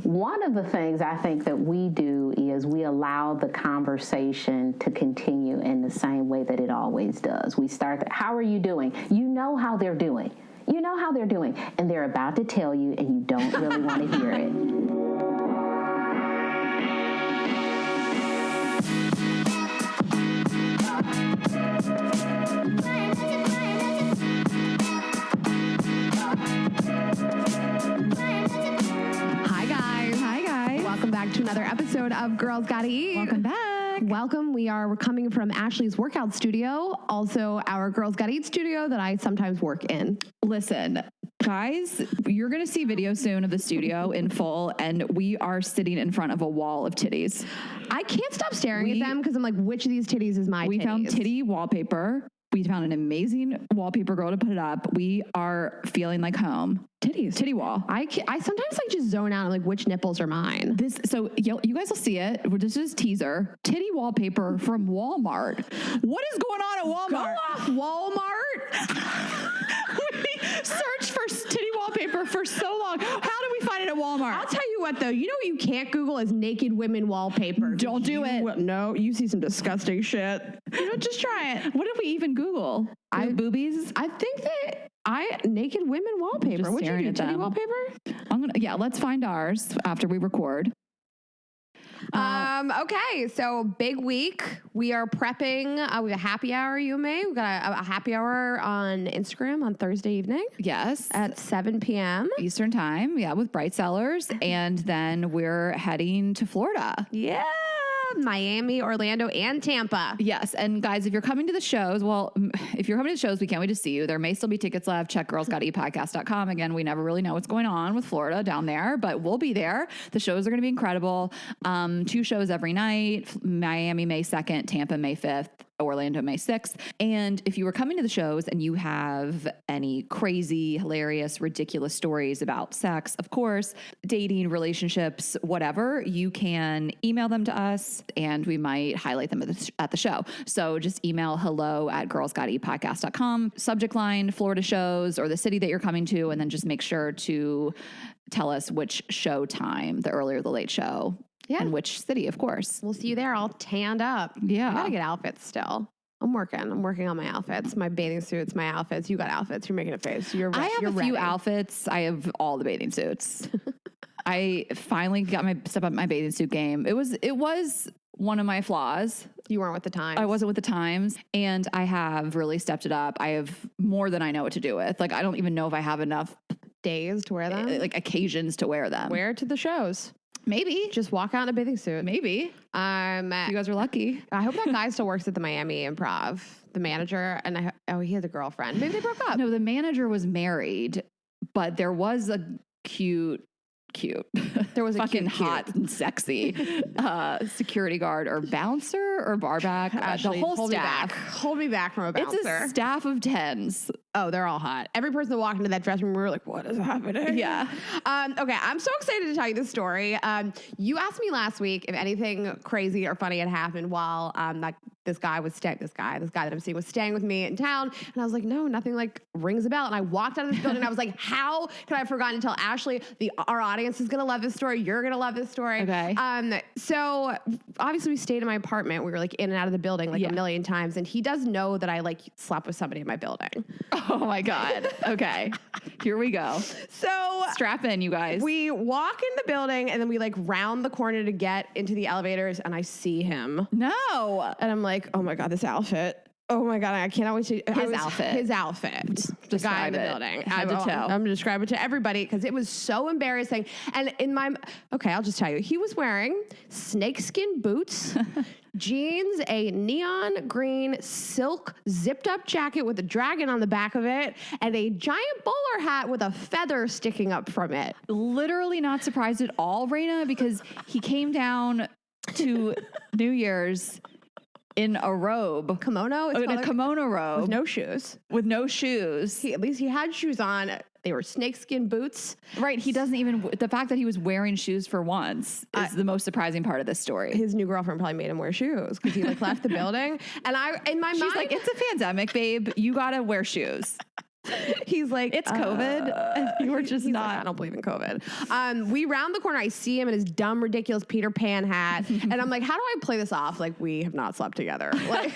One of the things I think that we do is we allow the conversation to continue in the same way that it always does. We start, how are you doing? You know how they're doing. You know how they're doing. And they're about to tell you, and you don't really want to hear it. Welcome back to another episode of Girls Gotta Eat. Welcome back. Welcome. We're coming from Ashley's workout studio, also our Girls Gotta Eat studio that I sometimes work in. Listen, guys, you're going to see video soon of the studio in full, and we are sitting in front of a wall of titties. I can't stop staring at them because I'm like, which of these titties is my We titties? found titty wallpaper. We found an amazing wallpaper girl to put it up. We are feeling like home. Titty wall. I sometimes like just zone out and like which nipples are mine. So you guys will see it. This is teaser. Titty wallpaper from Walmart. What is going on at Walmart? Go off, Walmart. We searched for titty wallpaper for so long. How did we find it at Walmart? I'll tell you what though. You know what you can't Google is naked women wallpaper. Don't do it. No, you see some disgusting shit. Just try it. What did we even Google? Boobies? I think that naked women wallpaper. What'd you do? Titty wallpaper? Let's find ours after we record. Okay, so big week. We are prepping. We have a happy hour, you may. We've got a happy hour on Instagram on Thursday evening. Yes. At 7 p.m. Eastern time. Yeah, with Bright Sellers. And then we're heading to Florida. Yeah. Miami, Orlando, and Tampa. Yes. And guys, if you're coming to the shows, we can't wait to see you. There may still be tickets left. Check girlsgottaeatpodcast.com. Again, we never really know what's going on with Florida down there, but we'll be there. The shows are going to be incredible. 2 shows every night. Miami, May 2nd, Tampa, May 5th. Orlando, May 6th. And if you were coming to the shows and you have any crazy, hilarious, ridiculous stories about sex, of course, dating, relationships, whatever, you can email them to us and we might highlight them at the show. So just email hello@girlsgottaeatpodcast.com, subject line, Florida shows or the city that you're coming to, and then just make sure to tell us which show time, the early or the late show. Yeah. And which city, of course. We'll see you there all tanned up. Yeah. I gotta get outfits still. I'm working on my outfits, my bathing suits, my outfits. You got outfits. You're making a face. I have a few outfits. I have all the bathing suits. I finally got step up my bathing suit game. It was one of my flaws. You weren't with the times. I wasn't with the times, and I have really stepped it up. I have more than I know what to do with. Like, I don't even know if I have enough days to wear them, like occasions to wear them. Wear to the shows. Maybe. Just walk out in a bathing suit. Maybe. You guys are lucky. I hope that guy still works at the Miami Improv, the manager. And he has a girlfriend. Maybe they broke up. No, the manager was married, but there was a cute. There was a fucking hot and sexy security guard or bouncer or barback. Ashley, the whole staff. Hold me back from a bouncer. It's a staff of 10s. Oh, they're all hot. Every person that walked into that dressing room, we were like, what is happening? Yeah. Okay, I'm so excited to tell you this story. You asked me last week if anything crazy or funny had happened while this guy that I'm seeing was staying with me in town. And I was like, no, nothing like rings a bell. And I walked out of this building and I was like, how could I have forgotten to tell Ashley? Our audience is going to love this story. You're going to love this story. Okay. So obviously we stayed in my apartment. We were like in and out of the building a million times. And he does know that I like slept with somebody in my building. Oh my God. Okay. Here we go. So strap in, you guys. We walk in the building and then we like round the corner to get into the elevators and I see him. No. And I'm like, oh my God, this outfit. Oh my God, I cannot wait to... His outfit. The guy in the building. Head to toe. I'm going to describe it to everybody because it was so embarrassing. And I'll just tell you. He was wearing snakeskin boots, jeans, a neon green silk zipped up jacket with a dragon on the back of it, and a giant bowler hat with a feather sticking up from it. Literally not surprised at all, Raina, because he came down to New Year's in a robe. Kimono? In a kimono robe. With no shoes. At least he had shoes on. They were snakeskin boots. Right. He doesn't even, the fact that he was wearing shoes for once is the most surprising part of this story. His new girlfriend probably made him wear shoes because he like left the building. And in my mind. She's like, it's a pandemic, babe. You got to wear shoes. He's like, it's COVID. And you were just he's not. like, I don't believe in COVID. We round the corner. I see him in his dumb, ridiculous Peter Pan hat. And I'm like, how do I play this off? Like, we have not slept together. Like,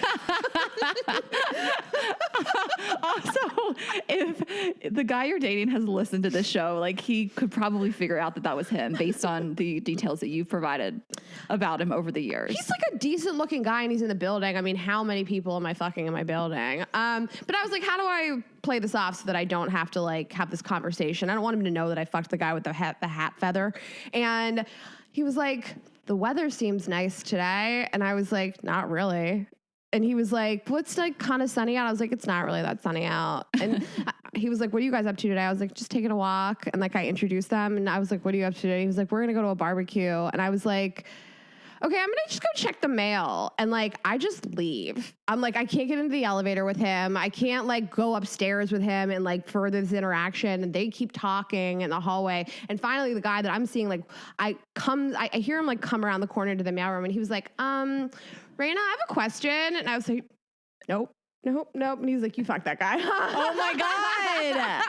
Also, if the guy you're dating has listened to this show, like he could probably figure out that was him based on the details that you've provided about him over the years. he's like a decent looking guy and he's in the building. I mean, how many people am I fucking in my building? But I was like, how do I play this off so that I don't have to like have this conversation? I don't want him to know that I fucked the guy with the hat feather. And he was like, the weather seems nice today. And I was like, not really. And he was like, what's like kind of sunny out? I was like, it's not really that sunny out. And he was like, what are you guys up to today? I was like, just taking a walk. And like, I introduced them and I was like, what are you up to today? He was like, we're going to go to a barbecue. And I was like, okay, I'm going to just go check the mail. And like, I just leave. I'm like, I can't get into the elevator with him. I can't like go upstairs with him and like further this interaction. And they keep talking in the hallway. And finally the guy that I'm seeing, like I hear him like come around the corner to the mail room and he was like, Raina, I have a question. And I was like, nope. And he's like, you fucked that guy. Oh my God.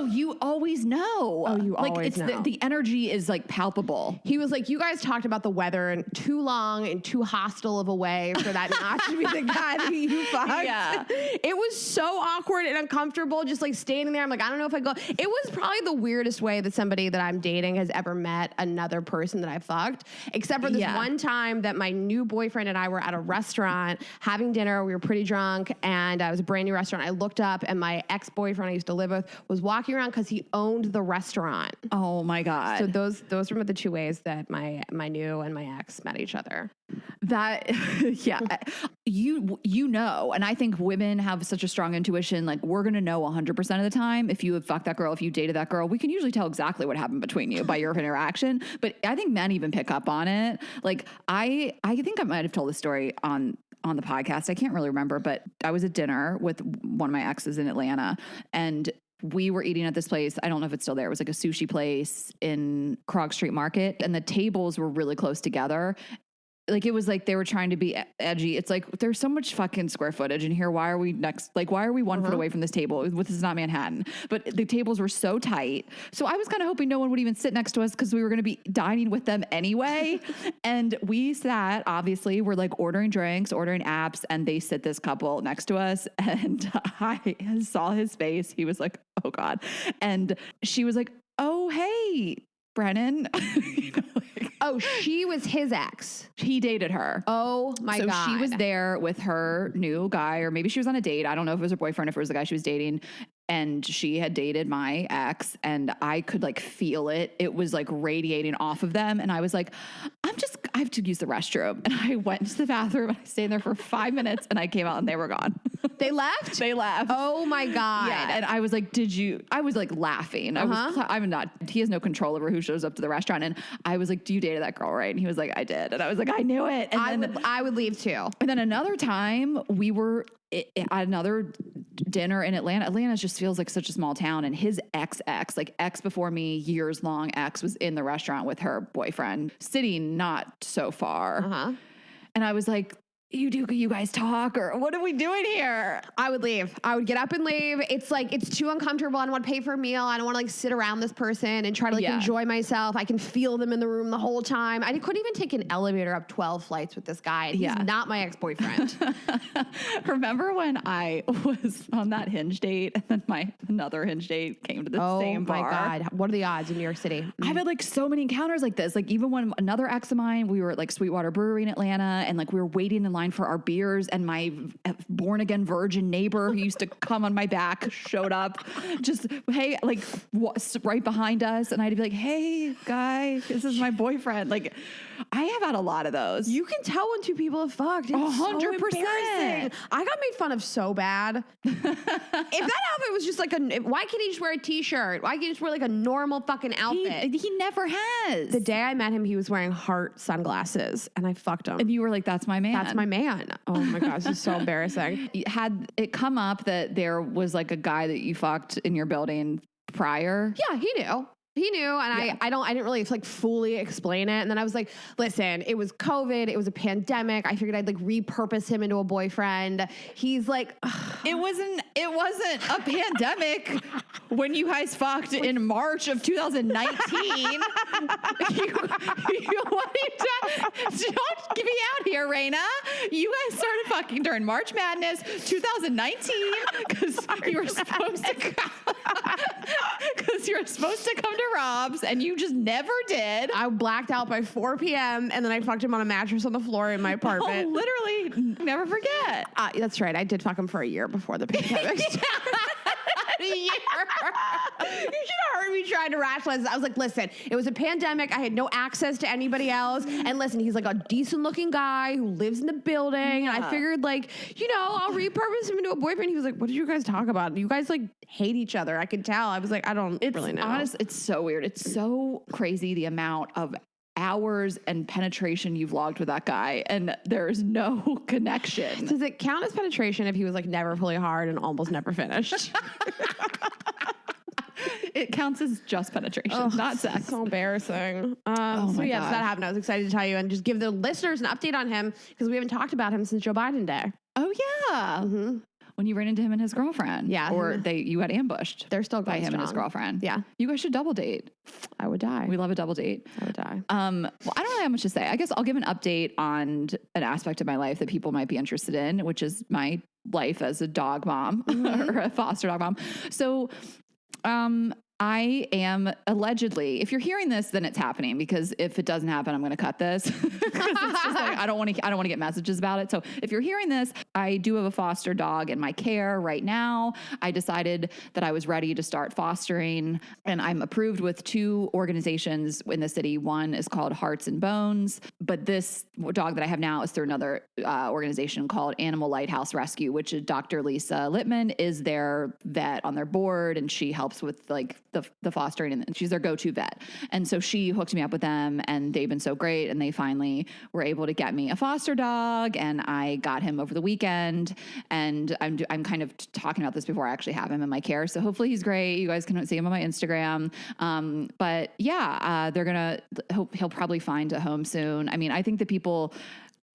You always know. Oh, you like, always know. The energy is like palpable. He was like, you guys talked about the weather and too long and too hostile of a way for that not to be the guy that you fucked. Yeah. It was so awkward and uncomfortable just like standing there. I'm like, I don't know if I go. It was probably the weirdest way that somebody that I'm dating has ever met another person that I fucked, except for this one time that my new boyfriend and I were at a restaurant having dinner. We were pretty drunk and it was a brand new restaurant. I looked up and my ex-boyfriend I used to live with was walking around because he owned the restaurant. Oh my God. So those were the two ways that my new and my ex met each other. That, yeah, you know, and I think women have such a strong intuition. Like we're going to know 100% of the time if you have fucked that girl, if you dated that girl, we can usually tell exactly what happened between you by your interaction. But I think men even pick up on it. Like I think I might have told this story on the podcast. I can't really remember, but I was at dinner with one of my exes in Atlanta and we were eating at this place. I don't know if it's still there. It was like a sushi place in Krog Street Market and the tables were really close together. Like it was like they were trying to be edgy. It's like there's so much fucking square footage in here. Why are we next? Like why are we 1 foot away from this table? This is not Manhattan. But the tables were so tight. So I was kind of hoping no one would even sit next to us because we were going to be dining with them anyway. And we sat, obviously, we're like ordering drinks, ordering apps, and they sit this couple next to us. And I saw his face. He was like, oh God. And she was like, oh, hey, Brennan. You know, like, oh, she was his ex. He dated her. Oh my God. So she was there with her new guy, or maybe she was on a date. I don't know if it was her boyfriend, if it was the guy she was dating. And she had dated my ex and I could like feel it. It was like radiating off of them. And I was like, I have to use the restroom. And I went to the bathroom and I stayed there for 5 minutes and I came out and they were gone. They left? They left. Oh my God. Yeah. And I was like, I was like laughing. He has no control over who shows up to the restaurant. And I was like, do you date that girl, right? And he was like, I did. And I was like, I knew it. And I would leave too. And then another time we were at another dinner in Atlanta. Atlanta just feels like such a small town. And his ex before me, years long ex, was in the restaurant with her boyfriend, sitting not so far. And I was like, you guys talk, or what are we doing here? I would leave. I would get up and leave. It's like, it's too uncomfortable. I don't want to pay for a meal. I don't want to like sit around this person and try to like enjoy myself. I can feel them in the room the whole time. I couldn't even take an elevator up 12 flights with this guy. He's not my ex-boyfriend. Remember when I was on that Hinge date and then another Hinge date came to the same bar? Oh my God. What are the odds in New York City? I've had like so many encounters like this. Like even when another ex of mine, we were at like Sweetwater Brewery in Atlanta and like we were waiting in line for our beers and my born again virgin neighbor who used to come on my back showed up just, hey, like right behind us. And I'd be like, hey guy, this is my boyfriend. Like I have had a lot of those. You can tell when two people have fucked. It's 100%. I got made fun of so bad. If that outfit was just like why can't he just wear a t-shirt? Why can't he just wear like a normal fucking outfit? He never has. The day I met him, he was wearing heart sunglasses and I fucked him. And you were like, that's my man. That's my man. Oh my gosh, this is so embarrassing. Had it come up that there was like a guy that you fucked in your building prior? Yeah, he knew. He knew, and I didn't really like fully explain it. And then I was like, listen, it was COVID, it was a pandemic. I figured I'd like repurpose him into a boyfriend. He's like, it wasn't a pandemic when you guys fucked in March of 2019. Don't get me out here, Raina. You guys started fucking during March Madness 2019 because you were supposed to come to Rob's and you just never did. I blacked out by 4 p.m. and then I fucked him on a mattress on the floor in my apartment. Oh, literally, never forget. That's right. I did fuck him for a year before the pandemic. A year. You should have heard me trying to rationalize this. I was like, listen, it was a pandemic. I had no access to anybody else. And listen, he's like a decent looking guy who lives in the building. Yeah. And I figured like, I'll repurpose him into a boyfriend. He was like, what did you guys talk about? You guys like hate each other. I could tell. I was like, I don't really know. Honest, it's so weird. It's so crazy the amount of hours and penetration you've logged with that guy, and there's no connection. Does it count as penetration if he was like never fully hard and almost never finished? It counts as just penetration, not sex. So embarrassing. So God. So that happened. I was excited to tell you and just give the listeners an update on him because we haven't talked about him since Joe Biden Day. Oh yeah. Mm-hmm. When you ran into him and his girlfriend. Yeah. Or you had ambushed. They're still by him strong. And his girlfriend. Yeah. You guys should double date. I would die. We love a double date. I would die. Well, I don't really have much to say. I guess I'll give an update on an aspect of my life that people might be interested in, which is my life as a dog mom or a foster dog mom. So, I am allegedly, if you're hearing this, then it's happening, because if it doesn't happen, I'm going to cut this. It's just like, I don't want to get messages about it. So if you're hearing this, I do have a foster dog in my care right now. I decided that I was ready to start fostering, and I'm approved with 2 organizations in the city. One is called Hearts and Bones, but this dog that I have now is through another organization called Animal Lighthouse Rescue, which is Dr. Lisa Littman is their vet on their board, and she helps with like the fostering, and she's their go-to vet. And so she hooked me up with them, and they've been so great. And they finally were able to get me a foster dog, and I got him over the weekend. And I'm kind of talking about this before I actually have him in my care. So hopefully he's great. You guys can see him on my Instagram. But yeah, he'll probably find a home soon. I mean, I think that people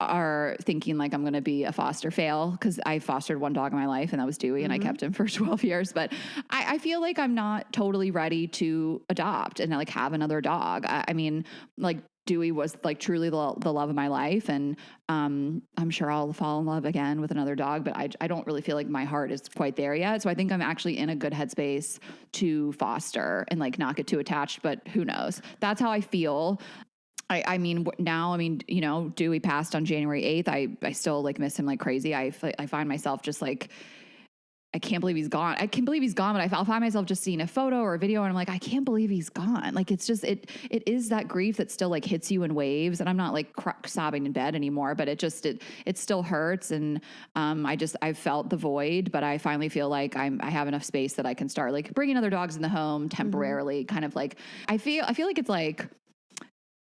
are thinking like I'm going to be a foster fail because I fostered one dog in my life, and that was Dewey, and I kept him for 12 years. But I feel like I'm not totally ready to adopt and like have another dog. I mean, like Dewey was like truly the love of my life, and I'm sure I'll fall in love again with another dog, but I don't really feel like my heart is quite there yet. So I think I'm actually in a good headspace to foster and like not get too attached, but who knows? That's how I feel. I mean, Dewey passed on January 8th. I still like miss him like crazy. I find myself just like, I can't believe he's gone. I can't believe he's gone, but I'll find myself just seeing a photo or a video, and I'm like, I can't believe he's gone. Like, it's just, it is that grief that still like hits you in waves, and I'm not like sobbing in bed anymore, but it still hurts. And I've felt the void, but I finally feel like I have enough space that I can start like bringing other dogs in the home temporarily. Kind of like, I feel like it's like,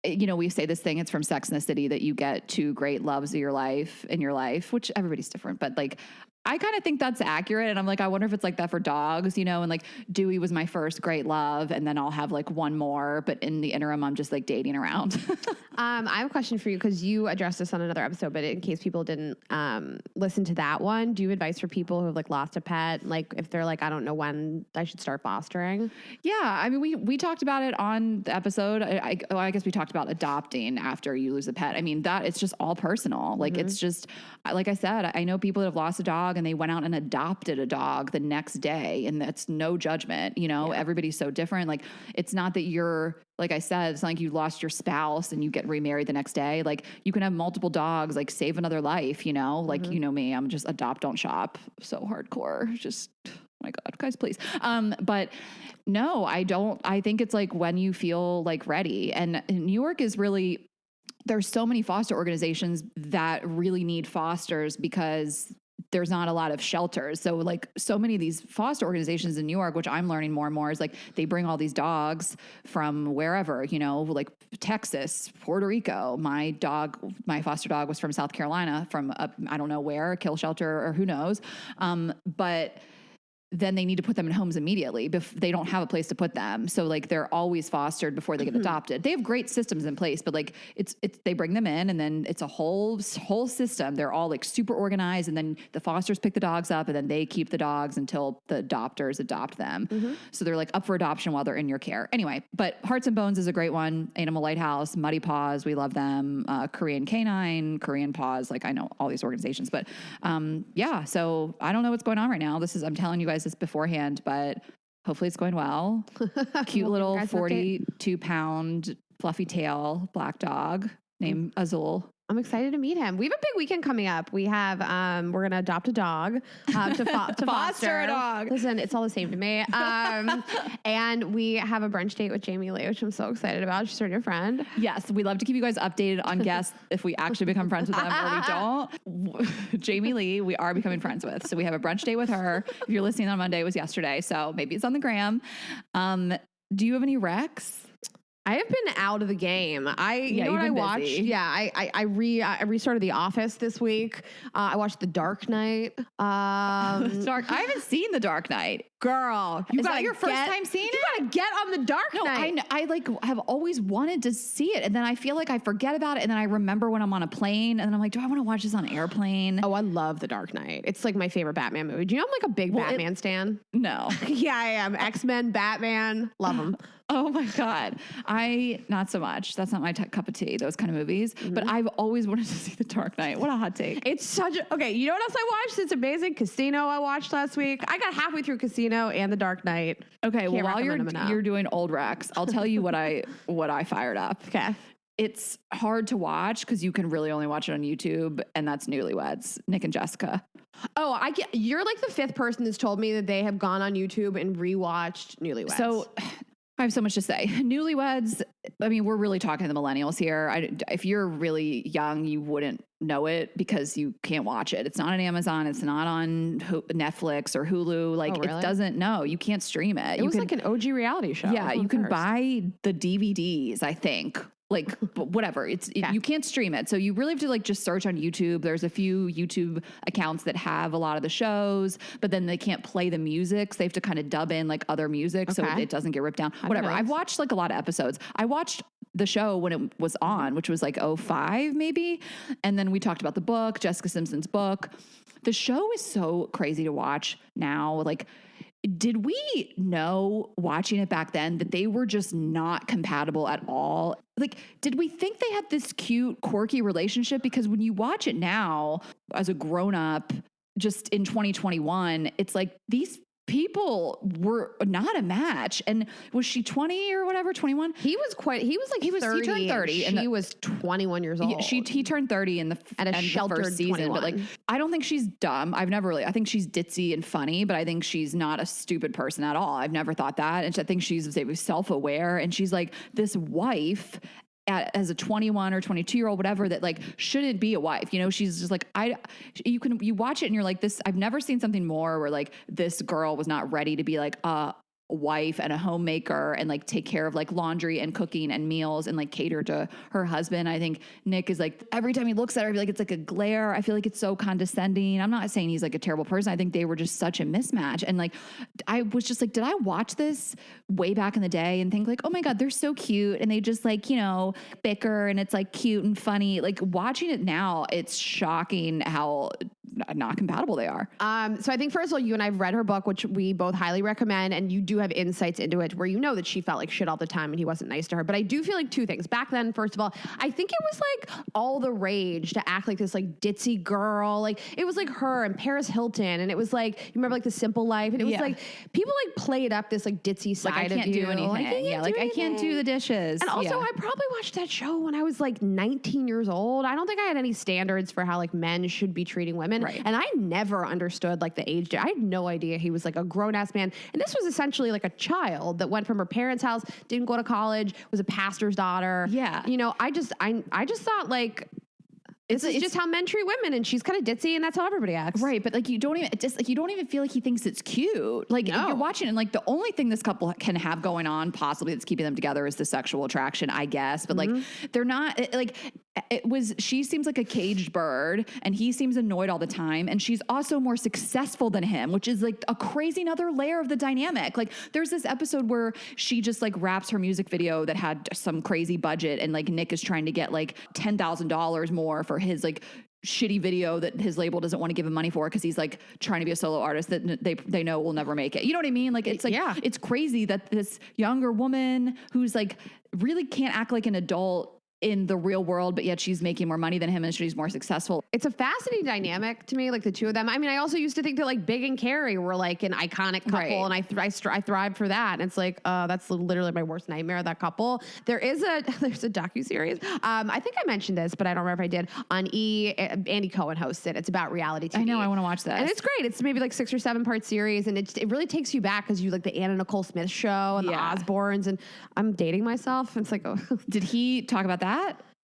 we say this thing, it's from Sex and the City, that you get 2 great loves of your life in your life, which everybody's different, but like, I kind of think that's accurate. And I'm like, I wonder if it's like that for dogs, and like Dewey was my first great love, and then I'll have like one more, but in the interim, I'm just like dating around. I have a question for you, because you addressed this on another episode, but in case people didn't listen to that one, do you have advice for people who have like lost a pet? Like if they're like, I don't know when I should start fostering? Yeah. I mean, we talked about it on the episode. I guess we talked about adopting after you lose a pet. I mean, it's just all personal. Like it's just, like I said, I know people that have lost a dog and they went out and adopted a dog the next day, and that's no judgment. Everybody's so different. Like, it's not that you're, like I said, it's not like you lost your spouse and you get remarried the next day. Like, you can have multiple dogs, like save another life, like, me, I'm just adopt, don't shop. So hardcore. Just, oh my God, guys, please. But no, I don't. I think it's like when you feel like ready, and New York is really, there's so many foster organizations that really need fosters because there's not a lot of shelters. So like so many of these foster organizations in New York, which I'm learning more and more, is like they bring all these dogs from wherever, like Texas, Puerto Rico. My foster dog was from South Carolina, from I don't know where, a kill shelter or who knows. But then they need to put them in homes immediately. They don't have a place to put them. So like they're always fostered before they get adopted. They have great systems in place, but like it's they bring them in and then it's a whole system. They're all like super organized, and then the fosters pick the dogs up and then they keep the dogs until the adopters adopt them. So they're like up for adoption while they're in your care. Anyway, but Hearts and Bones is a great one. Animal Lighthouse, Muddy Paws, we love them. Korean Canine, Korean Paws, like I know all these organizations, but yeah, so I don't know what's going on right now. I'm telling you guys this beforehand, but hopefully it's going well. Cute little 42-pound fluffy tail black dog named Azul. I'm excited to meet him. We have a big weekend coming up. We have, we're going to adopt a dog to foster a dog. Listen, it's all the same to me. And we have a brunch date with Jamie Lee, which I'm so excited about. She's our new friend. Yes, we love to keep you guys updated on guests if we actually become friends with them or we don't. Jamie Lee, we are becoming friends with. So we have a brunch date with her. If you're listening on Monday, it was yesterday. So maybe it's on the gram. Do you have any recs? I have been out of the game. You know what I watched? Busy. Yeah, I restarted The Office this week. I watched The Dark Knight. I haven't seen The Dark Knight. Girl, Is that your first time seeing it? You gotta get on The Dark Knight. I like have always wanted to see it, and then I feel like I forget about it, and then I remember when I'm on a plane, and then I'm like, do I want to watch this on an airplane? Oh, I love The Dark Knight. It's like my favorite Batman movie. Do you know I'm like a big Batman stan? No. Yeah, I am. X-Men, Batman, love them. Oh my God. Not so much. That's not my cup of tea, those kind of movies. But I've always wanted to see The Dark Knight. What a hot take. It's okay, you know what else I watched? It's amazing. Casino I watched last week. I got halfway through Casino and The Dark Knight. Okay, well, while you're doing old recs, I'll tell you what I fired up. Okay. It's hard to watch because you can really only watch it on YouTube, and that's Newlyweds, Nick and Jessica. Oh, you're like the fifth person that's told me that they have gone on YouTube and rewatched Newlyweds. So I have so much to say. Newlyweds, I mean, we're really talking to the millennials here. If you're really young, you wouldn't know it because you can't watch it. It's not on Amazon. It's not on Netflix or Hulu. Like, really? It doesn't, no, you can't stream it. It was like an OG reality show. Yeah, you can buy the DVDs, I think. Like, whatever. You can't stream it. So you really have to like just search on YouTube. There's a few YouTube accounts that have a lot of the shows, but then they can't play the music. So they have to kind of dub in like other music so it doesn't get ripped down. Whatever. I've watched like a lot of episodes. I watched the show when it was on, which was like 2005 maybe. And then we talked about the book, Jessica Simpson's book. The show is so crazy to watch now. Like, did we know watching it back then that they were just not compatible at all? Like, did we think they had this cute, quirky relationship? Because when you watch it now as a grown up, just in 2021, it's like these people were not a match. And was she 20 or whatever, 21? He was like 30. He turned 30. And she was 21 years old. He turned 30 in the first season. 21. But like, I don't think she's dumb. I think she's ditzy and funny, but I think she's not a stupid person at all. I've never thought that. And I think she's self-aware, and she's like this wife as a 21 or 22-year-old, whatever, that like shouldn't be a wife. You know, she's just like, you watch it and you're like, I've never seen something more where like this girl was not ready to be like a wife and a homemaker and like take care of like laundry and cooking and meals and like cater to her husband. I think Nick is like, every time he looks at her, I feel like it's like a glare. I feel like it's so condescending. I'm not saying he's like a terrible person. I think they were just such a mismatch. And like, I was just like, did I watch this way back in the day and think like, oh my God, they're so cute. And they just like, you know, bicker and it's like cute and funny. Like watching it now, it's shocking how not compatible they are. So I think first of all, you and I have read her book, which we both highly recommend, and you do have insights into it where you know that she felt like shit all the time and he wasn't nice to her. But I do feel like two things. Back then, first of all, I think it was like all the rage to act like this like ditzy girl. Like it was like her and Paris Hilton, and it was like, you remember like The Simple Life, and it was like people like played up this like ditzy side like, I can't of you. do anything. I can't do the dishes. And also, I probably watched that show when I was like 19 years old. I don't think I had any standards for how like men should be treating women. Right. And I never understood like the age. I had no idea he was like a grown ass man. And this was essentially like a child that went from her parents' house, didn't go to college, was a pastor's daughter. Yeah. You know, I just thought like, it's just how men treat women, and she's kind of ditzy, and that's how everybody acts. Right, but like you don't even feel like he thinks it's cute. Like you're watching, and like the only thing this couple can have going on, possibly that's keeping them together, is the sexual attraction, I guess. But like they're not like she seems like a caged bird and he seems annoyed all the time. And she's also more successful than him, which is like a crazy another layer of the dynamic. Like there's this episode where she just like wraps her music video that had some crazy budget and like Nick is trying to get like $10,000 more for his like shitty video that his label doesn't want to give him money for because he's like trying to be a solo artist that they know will never make it. You know what I mean? Like it's like it's crazy that this younger woman who's like really can't act like an adult in the real world, but yet she's making more money than him and she's more successful. It's a fascinating dynamic to me, like the two of them. I mean, I also used to think that like Big and Carrie were like an iconic couple, and I thrived for that. And it's like, that's literally my worst nightmare, that couple. There's a docuseries. I think I mentioned this, but I don't remember if I did. On E, Andy Cohen hosts it. It's about reality TV. I know, I want to watch that. And it's great. It's maybe like 6 or 7 part series, and it really takes you back because you like the Anna Nicole Smith show and the Osbournes, and I'm dating myself. And it's like, oh. Did he talk about that?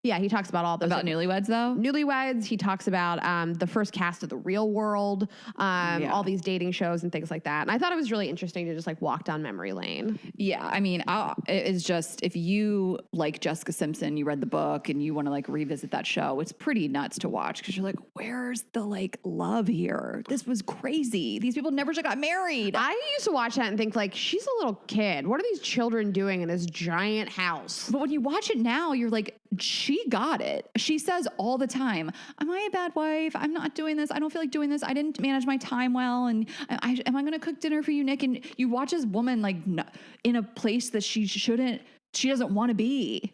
Yeah, he talks about all those. About Newlyweds, though? Newlyweds. He talks about the first cast of The Real World, all these dating shows and things like that. And I thought it was really interesting to just like walk down memory lane. Yeah, I mean, it is just, if you like Jessica Simpson, you read the book and you want to like revisit that show, it's pretty nuts to watch because you're like, where's the like love here? This was crazy. These people never got married. I used to watch that and think like, she's a little kid. What are these children doing in this giant house? But when you watch it now, you're like, she got it. She says all the time, am I a bad wife? I'm not doing this. I don't feel like doing this. I didn't manage my time well. And am I going to cook dinner for you, Nick? And you watch this woman like in a place that she doesn't want to be.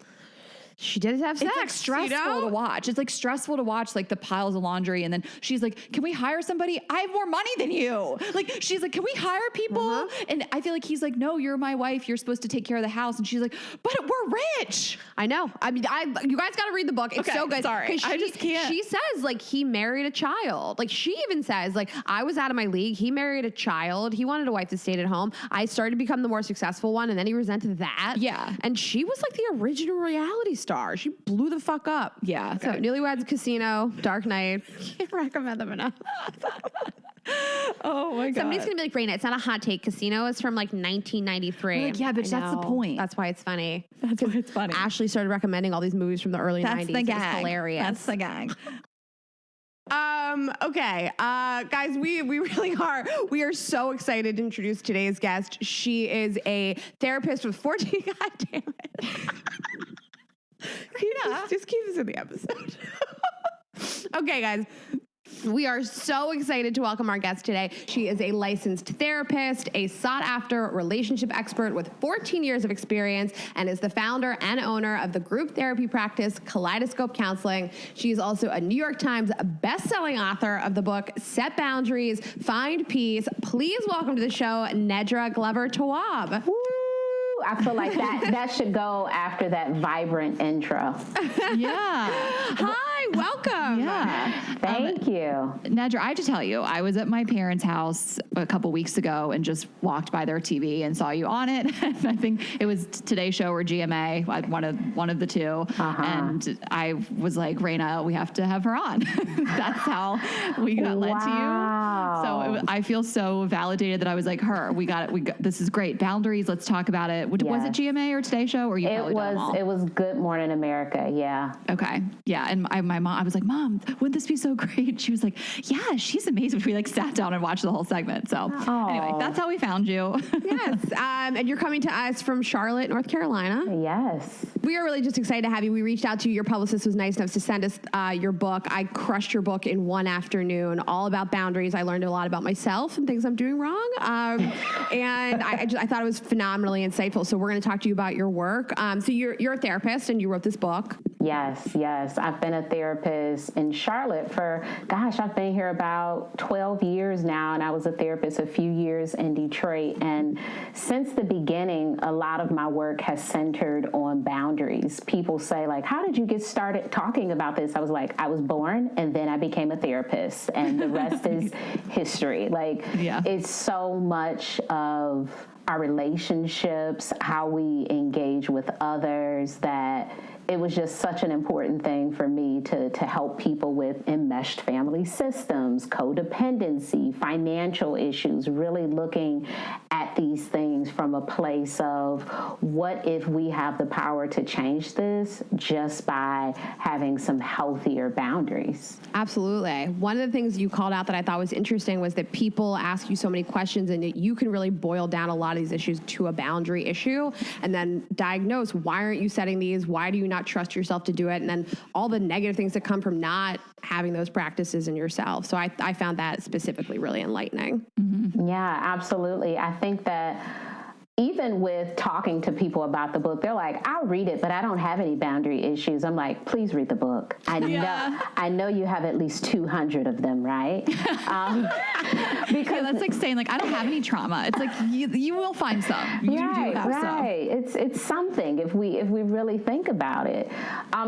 She did have sex. It's like stressful to watch. It's like stressful to watch like the piles of laundry. And then she's like, can we hire somebody? I have more money than you. Like, she's like, can we hire people? And I feel like he's like, no, you're my wife. You're supposed to take care of the house. And she's like, but we're rich. I know. I mean, you guys got to read the book. It's so good. Sorry. I just can't. She says like he married a child. Like she even says like, I was out of my league. He married a child. He wanted a wife that stayed at home. I started to become the more successful one. And then he resented that. Yeah. And she was like the original reality star. She blew the fuck up. Yeah. So Newlyweds, Casino, Dark Knight. Can't recommend them enough. Oh my God. Somebody's going to be like, Raina, it's not a hot take. Casino is from like 1993. Like, yeah, bitch, that's the point. That's why it's funny. That's why it's funny. Ashley started recommending all these movies from the early 90s. The gang. It's hilarious. That's the gang. Okay. Guys, we really are. We are so excited to introduce today's guest. She is a therapist with 14. God damn it. Just keep this in the episode. Okay, guys. We are so excited to welcome our guest today. She is a licensed therapist, a sought-after relationship expert with 14 years of experience, and is the founder and owner of the group therapy practice Kaleidoscope Counseling. She is also a New York Times best-selling author of the book Set Boundaries, Find Peace. Please welcome to the show, Nedra Glover Tawwab. I feel like that should go after that vibrant intro. Yeah. Hi, welcome. Yeah. Thank you. Nedra, I have to tell you, I was at my parents' house a couple weeks ago and just walked by their TV and saw you on it. I think it was Today Show or GMA, one of the two. And I was like, Raina, we have to have her on. That's how we got led to you. So I feel so validated that I was like, this is great. Boundaries. Let's talk about it. Was it GMA or Today Show? Or you it was Good Morning America. Yeah. Okay. Yeah. And my mom, I was like, Mom, wouldn't this be so great? She was like, yeah, she's amazing. We like sat down and watched the whole segment. So anyway, that's how we found you. Yes. And you're coming to us from Charlotte, North Carolina. Yes. We are really just excited to have you. We reached out to you. Your publicist was nice enough to send us your book. I crushed your book in one afternoon, all about boundaries. I learned a lot about myself and things I'm doing wrong. And I thought it was phenomenally insightful. So we're going to talk to you about your work. So you're a therapist and you wrote this book. Yes. I've been a therapist in Charlotte for, I've been here about 12 years now, and I was a therapist a few years in Detroit. And since the beginning, a lot of my work has centered on boundaries. People say, like, how did you get started talking about this? I was like, I was born, and then I became a therapist, and the rest is history. Like, It's so much of our relationships, how we engage with others, that it was just such an important thing for me to help people with enmeshed family systems, codependency, financial issues, really looking at these things from a place of of what if we have the power to change this just by having some healthier boundaries. Absolutely. One of the things you called out that I thought was interesting was that people ask you so many questions and that you can really boil down a lot of these issues to a boundary issue and then diagnose, why aren't you setting these? Why do you not trust yourself to do it? And then all the negative things that come from not having those practices in yourself. So I found that specifically really enlightening. Mm-hmm. Yeah, absolutely. I think that even with talking to people about the book, they're like, I'll read it, but I don't have any boundary issues. I'm like, please read the book. I know you have at least 200 of them, right? Because that's like saying, like, I don't have any trauma. It's like, you will find some. You do have some. It's something if we really think about it.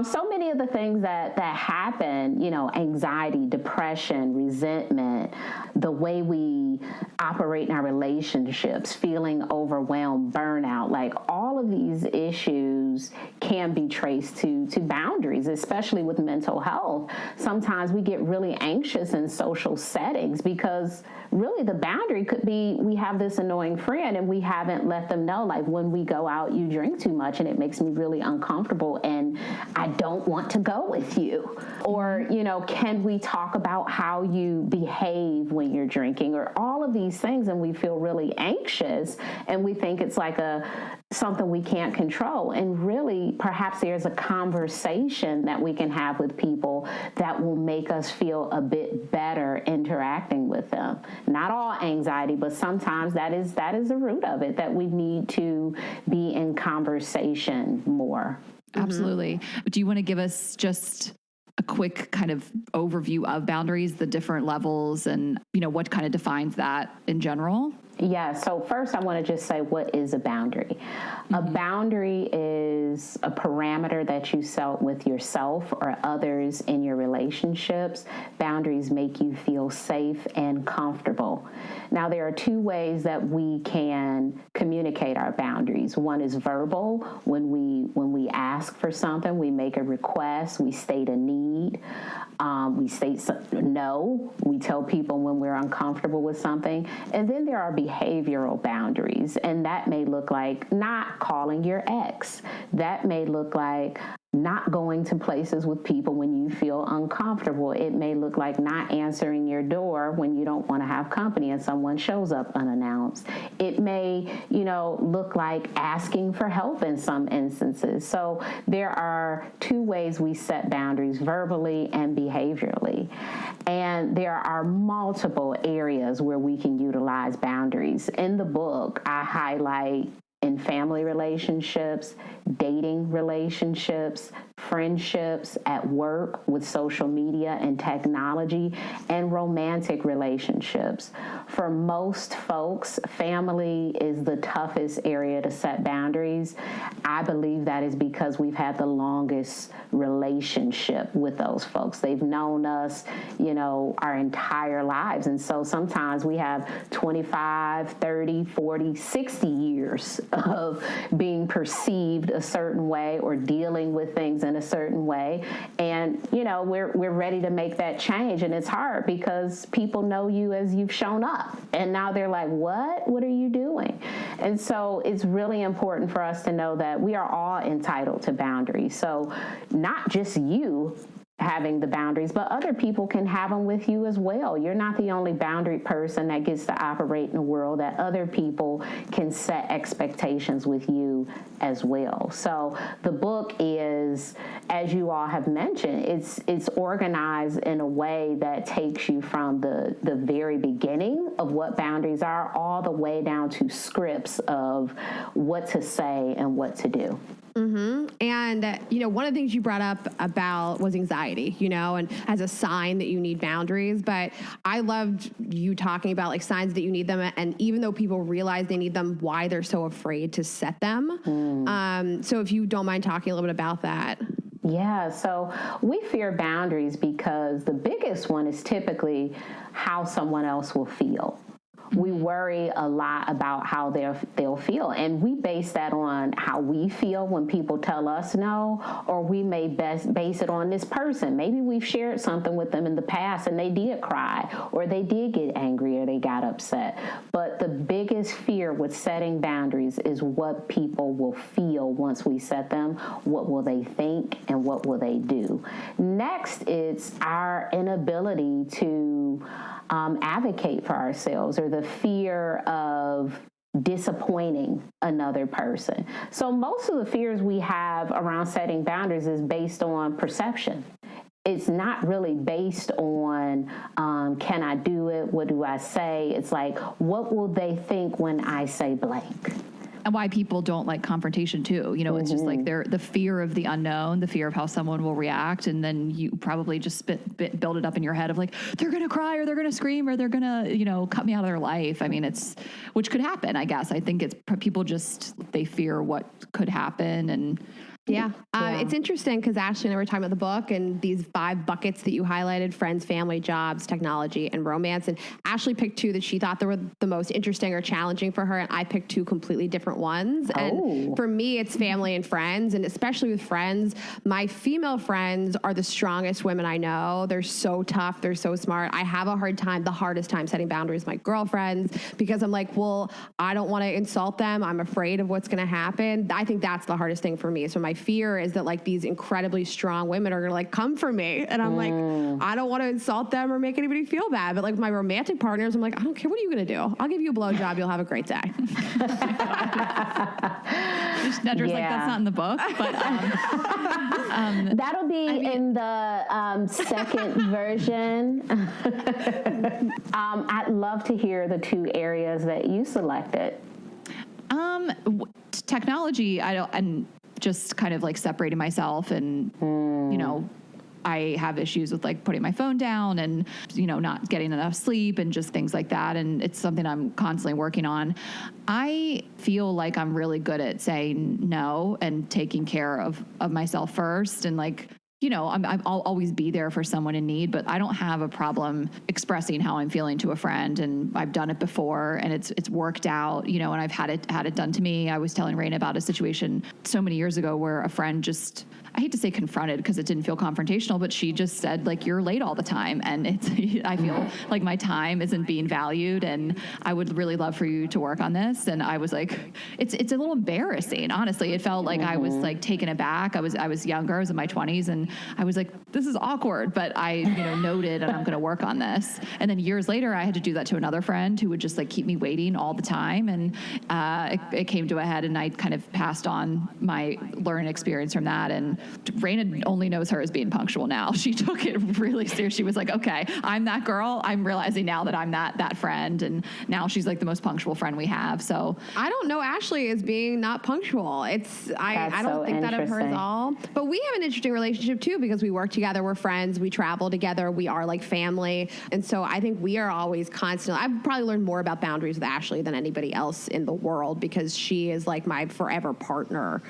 So many of the things that happen, you know, anxiety, depression, resentment, the way we operate in our relationships, feeling overwhelmed, burnout, like all of these issues can be traced to boundaries, especially with mental health. Sometimes we get really anxious in social settings because really the boundary could be, we have this annoying friend and we haven't let them know, like, when we go out, you drink too much and it makes me really uncomfortable and I don't want to go with you. Or, you know, can we talk about how you behave when you're drinking, or all of these things, and we feel really anxious and we think it's like something we can't control. And really, perhaps there's a conversation that we can have with people that will make us feel a bit better interacting with them. Not all anxiety, but sometimes that is the root of it, that we need to be in conversation more. Absolutely. Do you want to give us just a quick kind of overview of boundaries, the different levels, and, you know, what kind of defines that in general? Yeah, so first I want to just say, what is a boundary? Mm-hmm. A boundary is a parameter that you set with yourself or others in your relationships. Boundaries make you feel safe and comfortable. Now, there are two ways that we can communicate our boundaries. One is verbal. When we ask for something, we make a request, we state a need. We state no. We tell people when we're uncomfortable with something. And then there are behavioral boundaries. And that may look like not calling your ex. That may look like not going to places with people when you feel uncomfortable. It may look like not answering your door when you don't want to have company and someone shows up unannounced. It may, look like asking for help in some instances. So there are two ways we set boundaries, verbally and behaviorally. And there are multiple areas where we can utilize boundaries. In the book, I highlight in family relationships, dating relationships, friendships, at work with social media and technology, and romantic relationships. For most folks, family is the toughest area to set boundaries. I believe that is because we've had the longest relationship with those folks. They've known us, our entire lives. And so sometimes we have 25, 30, 40, 60 years of being perceived a certain way or dealing with things in a certain way. And, we're ready to make that change. And it's hard because people know you as you've shown up. And now they're like, what? What are you doing? And so it's really important for us to know that we are all entitled to boundaries. So not just you having the boundaries, but other people can have them with you as well. You're not the only boundary person that gets to operate in the world, that other people can set expectations with you as well. So the book is, as you all have mentioned, it's organized in a way that takes you from the very beginning of what boundaries are all the way down to scripts of what to say and what to do. Mm-hmm. And, one of the things you brought up about was anxiety, and as a sign that you need boundaries. But I loved you talking about like signs that you need them. And even though people realize they need them, why they're so afraid to set them. So if you don't mind talking a little bit about that. Yeah, so we fear boundaries because the biggest one is typically how someone else will feel, We worry a lot about how they'll feel. And we base that on how we feel when people tell us no, or we may base it on this person. Maybe we've shared something with them in the past and they did cry, or they did get angry, or they got upset. But the biggest fear with setting boundaries is what people will feel once we set them. What will they think, and what will they do? Next, it's our inability to advocate for ourselves, or the fear of disappointing another person. So most of the fears we have around setting boundaries is based on perception. It's not really based on, can I do it? What do I say? It's like, what will they think when I say blank? And why people don't like confrontation too. You know, it's just like the fear of the unknown, the fear of how someone will react. And then you probably just build it up in your head of like, they're going to cry, or they're going to scream, or they're going to, you know, cut me out of their life. I mean, which could happen, I guess. I think it's people they fear what could happen. And it's interesting because Ashley and I were talking about the book and these 5 buckets that you highlighted: friends, family, jobs, technology, and romance. And Ashley picked 2 that she thought that were the most interesting or challenging for her, and I picked 2 completely different ones. And for me, it's family and friends, and especially with friends, my female friends are the strongest women I know. They're so tough. They're so smart. I have the hardest time setting boundaries with my girlfriends, because I'm like, well, I don't want to insult them. I'm afraid of what's going to happen. I think that's the hardest thing for me. So my fear is that like these incredibly strong women are going to like come for me. And I'm like, I don't want to insult them or make anybody feel bad. But like my romantic partners, I'm like, I don't care. What are you going to do? I'll give you a blowjob. You'll have a great day. Nedra's like, that's not in the book. But that'll be in the second version. I'd love to hear the 2 areas that you selected. Technology, and just kind of like separating myself, and you know, I have issues with like putting my phone down, and you know, not getting enough sleep, and just things like that, and it's something I'm constantly working on. I feel like I'm really good at saying no and taking care of myself first, and like, you know, I'll always be there for someone in need, but I don't have a problem expressing how I'm feeling to a friend. And I've done it before, and it's worked out, you know, and I've had it done to me. I was telling Raina about a situation so many years ago where a friend just, I hate to say confronted because it didn't feel confrontational, but she just said like, you're late all the time. And I feel like my time isn't being valued, and I would really love for you to work on this. And I was like, it's a little embarrassing. Honestly, it felt like I was like taken aback. I was younger. I was in my 20s, and I was like, this is awkward, but I, you know, noted, and I'm going to work on this. And then years later, I had to do that to another friend who would just like keep me waiting all the time. And it came to a head, and I kind of passed on my learning experience from that. And Raina only knows her as being punctual now. She took it really serious. She was like, okay, I'm that girl. I'm realizing now that I'm that friend. And now she's like the most punctual friend we have. So I don't know Ashley as being not punctual. I don't think that of her at all. But we have an interesting relationship too, because we work together, we're friends, we travel together, we are like family. And so I think we are always constantly, I've probably learned more about boundaries with Ashley than anybody else in the world, because she is like my forever partner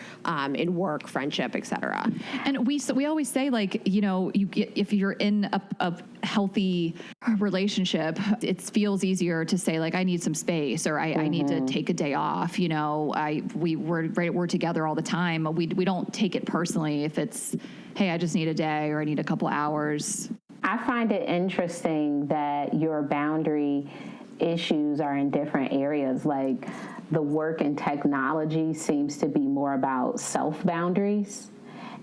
in work, friendship, etc. And we always say, like, you know, if you're in a healthy relationship, it feels easier to say like, I need some space, or I need to take a day off. You know, we're together all the time. We don't take it personally if it's, hey, I just need a day, or I need a couple hours. I find it interesting that your boundary issues are in different areas. Like the work and technology seems to be more about self-boundaries,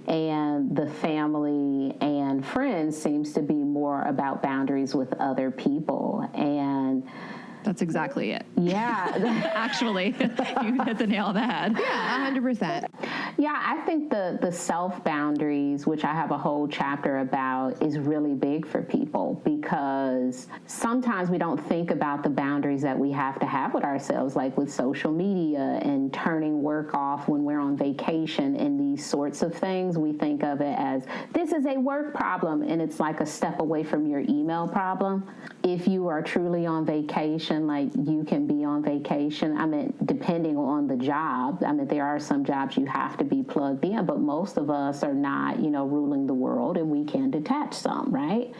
and the family and friends seems to be more about boundaries with other people. And that's exactly it. Yeah. Actually, you hit the nail on the head. Yeah, 100%. Yeah, I think the self-boundaries, which I have a whole chapter about, is really big for people, because sometimes we don't think about the boundaries that we have to have with ourselves, like with social media and turning work off when we're on vacation and these sorts of things. We think of it as, this is a work problem, and it's like a step away from your email problem. If you are truly on vacation, like you can be on vacation. I mean, depending on the job. I mean, there are some jobs you have to be plugged in, but most of us are not, you know, ruling the world, and we can detach some, right?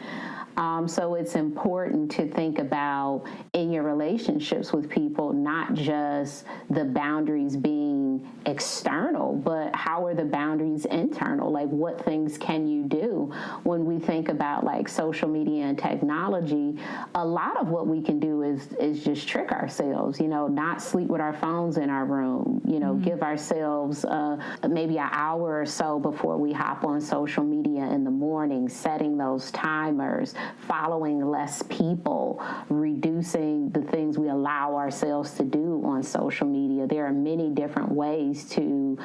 So it's important to think about in your relationships with people, not just the boundaries being external, but how are the boundaries internal? Like, what things can you do? When we think about like social media and technology, a lot of what we can do is just trick ourselves, not sleep with our phones in our room, give ourselves maybe an hour or so before we hop on social media in the morning, setting those timers, following less people, reducing the things we allow ourselves to do on social media. There are many different ways to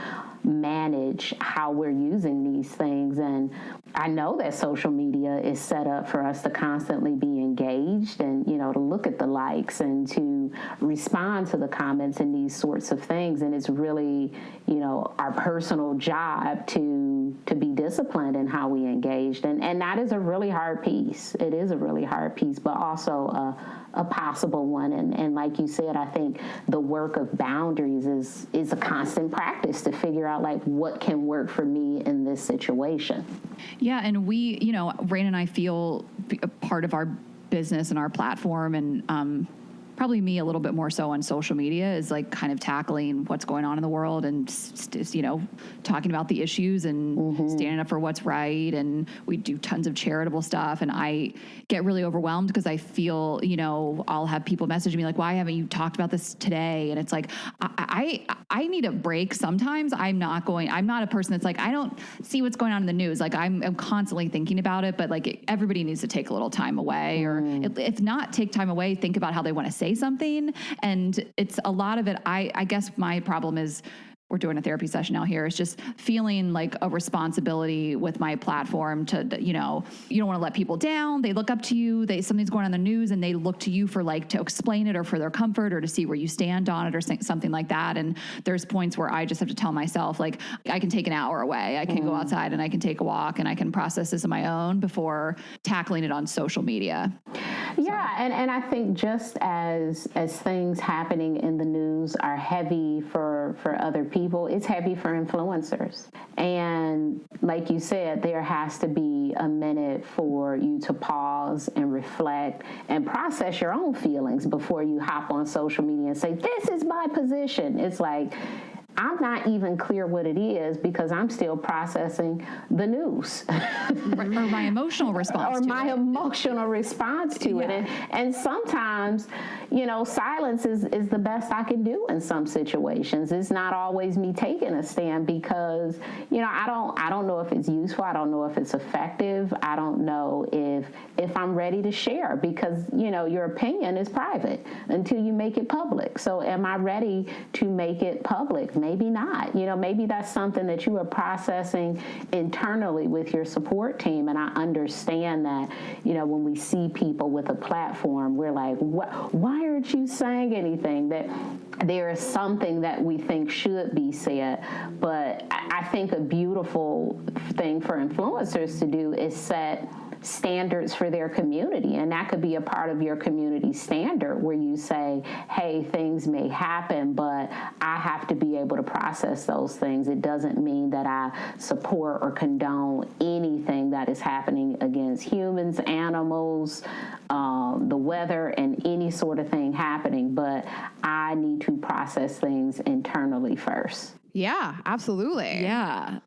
manage how we're using these things. And I know that social media is set up for us to constantly be engaged and, to look at the likes and to respond to the comments and these sorts of things. And it's really, our personal job to be disciplined in how we engaged. And that is a really hard piece. It is a really hard piece, but also a possible one. And like you said, I think the work of boundaries is a constant practice to figure out like what can work for me in this situation. Yeah. And we, Rain and I feel a part of our business and our platform, and probably me a little bit more so on social media, is like kind of tackling what's going on in the world and, talking about the issues and standing up for what's right. And we do tons of charitable stuff. And I get really overwhelmed because I feel, I'll have people message me like, why haven't you talked about this today? And it's like, I need a break. Sometimes I'm not a person that's like, I don't see what's going on in the news. Like I'm constantly thinking about it, but like everybody needs to take a little time away, or if not take time away, think about how they want to say something. And it's a lot of it. I guess my problem is, we're doing a therapy session now here, is just feeling like a responsibility with my platform to, you don't want to let people down. They look up to you. Something's going on in the news and they look to you for like to explain it or for their comfort or to see where you stand on it or something like that. And there's points where I just have to tell myself, like, I can take an hour away. I can go outside and I can take a walk and I can process this on my own before tackling it on social media. Yeah, and I think just as things happening in the news are heavy for other people, it's heavy for influencers. And like you said, there has to be a minute for you to pause and reflect and process your own feelings before you hop on social media and say, this is my position. It's like, I'm not even clear what it is because I'm still processing the news. Or my emotional response to it. And sometimes, silence is the best I can do in some situations. It's not always me taking a stand because, I don't know if it's useful. I don't know if it's effective. I don't know if I'm ready to share because, your opinion is private until you make it public. So am I ready to make it public? Maybe not. Maybe that's something that you are processing internally with your support team. And I understand that, when we see people with a platform, we're like, why aren't you saying anything? That there is something that we think should be said. But I think a beautiful thing for influencers to do is set standards for their community. And that could be a part of your community standard where you say, hey, things may happen, but I have to be able to process those things. It doesn't mean that I support or condone anything that is happening against humans, animals, the weather, and any sort of thing happening. But I need to process things internally first. Yeah, absolutely. Yeah.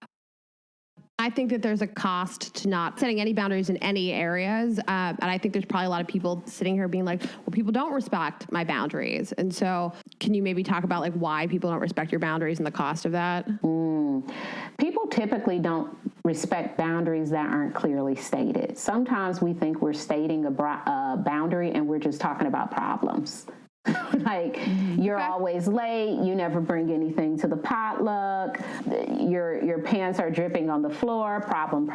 I think that there's a cost to not setting any boundaries in any areas. And I think there's probably a lot of people sitting here being like, well, people don't respect my boundaries. And so can you maybe talk about like why people don't respect your boundaries and the cost of that? People typically don't respect boundaries that aren't clearly stated. Sometimes we think we're stating a boundary and we're just talking about problems. Like, you're always late, you never bring anything to the potluck, your pants are dripping on the floor, problem.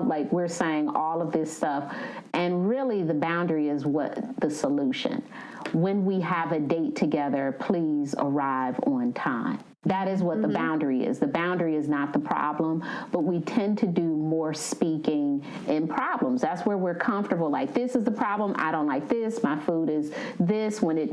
Like, we're saying all of this stuff. And really, the boundary is what the solution. When we have a date together, please arrive on time. That is what the boundary is. The boundary is not the problem, but we tend to do more speaking in problems. That's where we're comfortable. Like, this is the problem. I don't like this. My food is this. When it,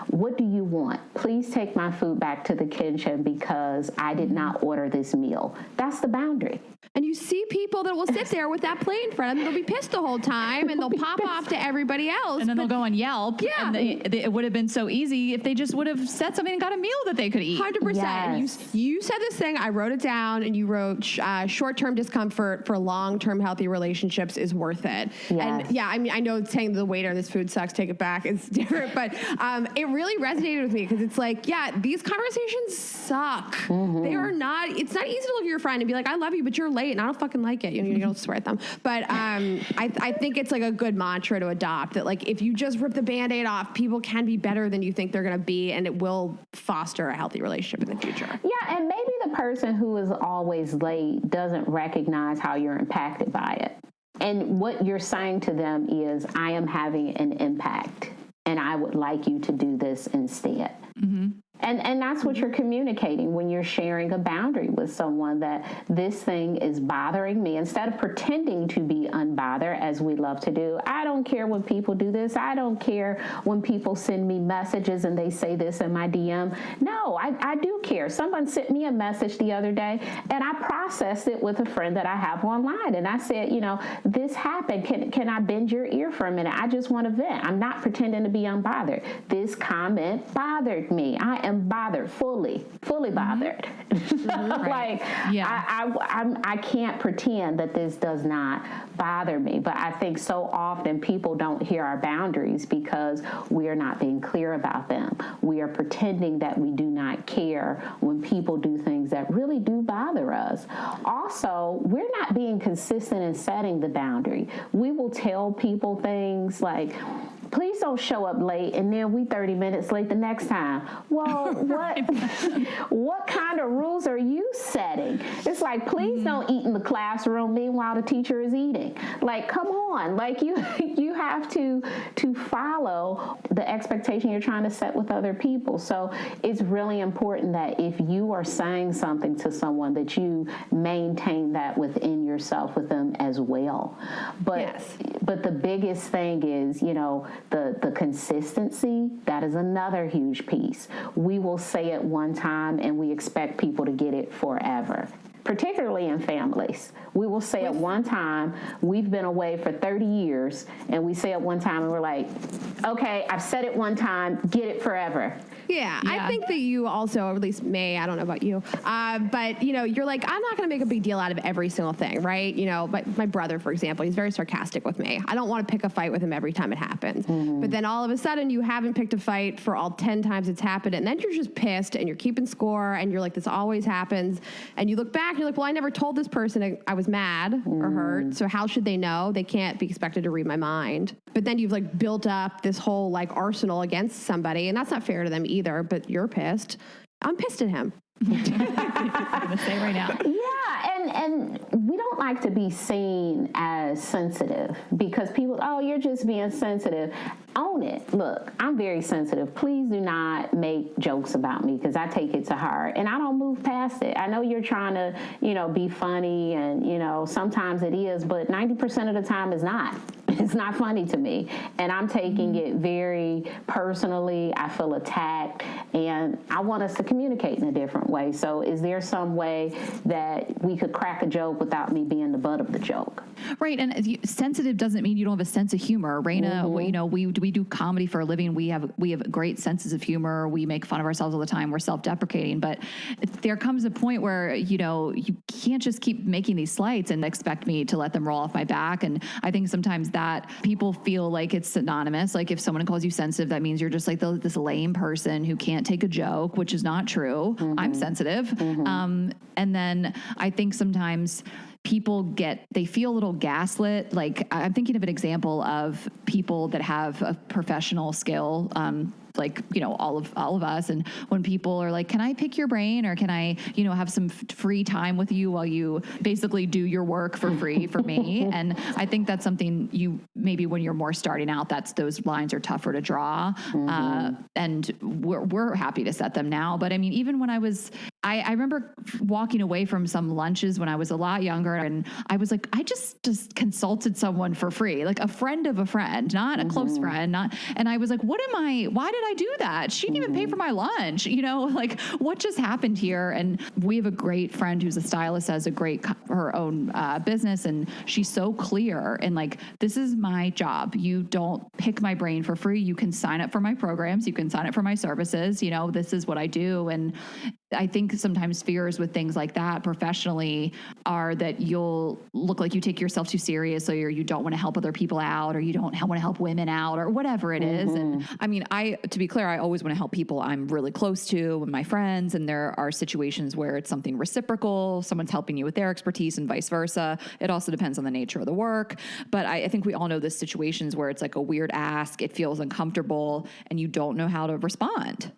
what do you want? Please take my food back to the kitchen because I did not order this meal. That's the boundary. And you see people people that will sit there with that plate in front of them. They'll be pissed the whole time, and they'll pop off to everybody else. And then they'll go on Yelp. Yeah. And it would have been so easy if they just would have said something and got a meal that they could eat. 100%. Yes. You said this thing, I wrote it down, and you wrote short-term discomfort for long-term healthy relationships is worth it. Yes. And yeah, I mean, I know saying to the waiter, this food sucks, take it back, it's different, but it really resonated with me because it's like, yeah, these conversations suck. They are not, it's not easy to look at your friend and be like, I love you, but you're late and I don't fucking like it. You don't swear at them. But I think it's like a good mantra to adopt that, like, if you just rip the Band-Aid off, people can be better than you think they're going to be, and it will foster a healthy relationship in the future. Yeah, and maybe the person who is always late doesn't recognize how you're impacted by it. And what you're saying to them is, I am having an impact, and I would like you to do this instead. Mm-hmm. And that's what you're communicating when you're sharing a boundary with someone, that this thing is bothering me. Instead of pretending to be unbothered, as we love to do, I don't care when people do this. I don't care when people send me messages and they say this in my DM. No, I do care. Someone sent me a message the other day, and I processed it with a friend that I have online. And I said, this happened. Can I bend your ear for a minute? I just want to vent. I'm not pretending to be unbothered. This comment bothered me. I am bothered, fully bothered. Like, I can't pretend that this does not bother me. But I think so often people don't hear our boundaries because we are not being clear about them. We are pretending that we do not care when people do things that really do bother us. Also, we're not being consistent in setting the boundary. We will tell people things like, please don't show up late, and then we 30 minutes late the next time. Well, what kind of rules are you setting? It's like, please don't eat in the classroom, meanwhile the teacher is eating. Like, come on. Like, you have to follow the expectation you're trying to set with other people. So it's really important that if you are saying something to someone, that you maintain that within yourself with them as well. But the biggest thing is, the consistency. That is another huge piece. We will say it one time and we expect people to get it forever. Particularly in families. We will say it one time, we've been away for 30 years, and we say it one time and we're like, okay, I've said it one time, get it forever. Yeah, I think that you also, or at least May, I don't know about you, but you're like, I'm not going to make a big deal out of every single thing, right? My brother, for example, he's very sarcastic with me. I don't want to pick a fight with him every time it happens. Mm-hmm. But then all of a sudden you haven't picked a fight for all 10 times it's happened, and then you're just pissed and you're keeping score and you're like, this always happens. And you look back and you're like, well, I never told this person I was mad or hurt, so how should they know? They can't be expected to read my mind. But then you've like built up this whole like arsenal against somebody, and that's not fair to them either, but you're pissed. I'm pissed at him. I'm gonna say right now. Yeah, and we don't like to be seen as sensitive because people, oh, you're just being sensitive. Own it. Look, I'm very sensitive. Please do not make jokes about me because I take it to heart and I don't move past it. I know you're trying to, be funny and, sometimes it is, but 90% of the time it's not. It's not funny to me. And I'm taking it very personally. I feel attacked and I want us to communicate in a different way. So is there some way that we could crack a joke without me being the butt of the joke? Right. And sensitive doesn't mean you don't have a sense of humor. Raina, we do comedy for a living. We have great senses of humor. We make fun of ourselves all the time. We're self-deprecating. But there comes a point where, you can't just keep making these slights and expect me to let them roll off my back. And I think sometimes that people feel like it's synonymous. Like if someone calls you sensitive, that means you're just like this lame person who can't take a joke, which is not true. Mm-hmm. I'm sensitive. Mm-hmm. And then I think sometimes people they feel a little gaslit. Like I'm thinking of an example of people that have a professional skill, all of us. And when people are like, can I pick your brain or can I, have some free time with you while you basically do your work for free for me? And I think that's something maybe when you're more starting out, those lines are tougher to draw. Mm-hmm. And we're happy to set them now. But I mean, even when I was I remember walking away from some lunches when I was a lot younger, and I was like, I just consulted someone for free, like a friend of a friend, not a close friend, and I was like, why did I do that? She didn't even pay for my lunch, like what just happened here? And we have a great friend who's a stylist, has her own business, and she's so clear and like, this is my job. You don't pick my brain for free. You can sign up for my programs. You can sign up for my services. This is what I do. And I think sometimes fears with things like that professionally are that you'll look like you take yourself too seriously, or you don't want to help other people out, or you don't want to help women out, or whatever it is. And I mean, to be clear, I always want to help people I'm really close to and my friends. And there are situations where it's something reciprocal. Someone's helping you with their expertise and vice versa. It also depends on the nature of the work. But I think we all know this situations where it's like a weird ask, it feels uncomfortable, and you don't know how to respond.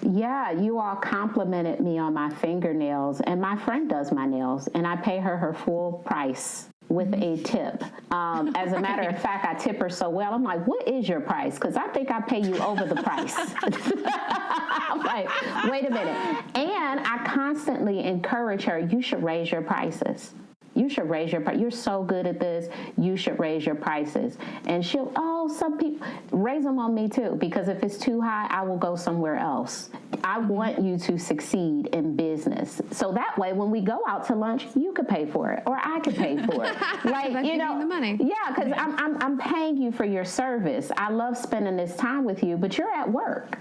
Yeah, you all complimented me on my fingernails, and my friend does my nails, and I pay her full price with a tip. As a matter of fact, I tip her so well. I'm like, what is your price? Because I think I pay you over the price. I'm like, wait a minute. And I constantly encourage her, you should raise your prices. You should raise your price. You're so good at this. You should raise your prices. And some people raise them on me too, because if it's too high, I will go somewhere else. I want you to succeed in business. So that way, when we go out to lunch, you could pay for it, or I could pay for it. Like, the money. Yeah, because I'm paying you for your service. I love spending this time with you, but you're at work.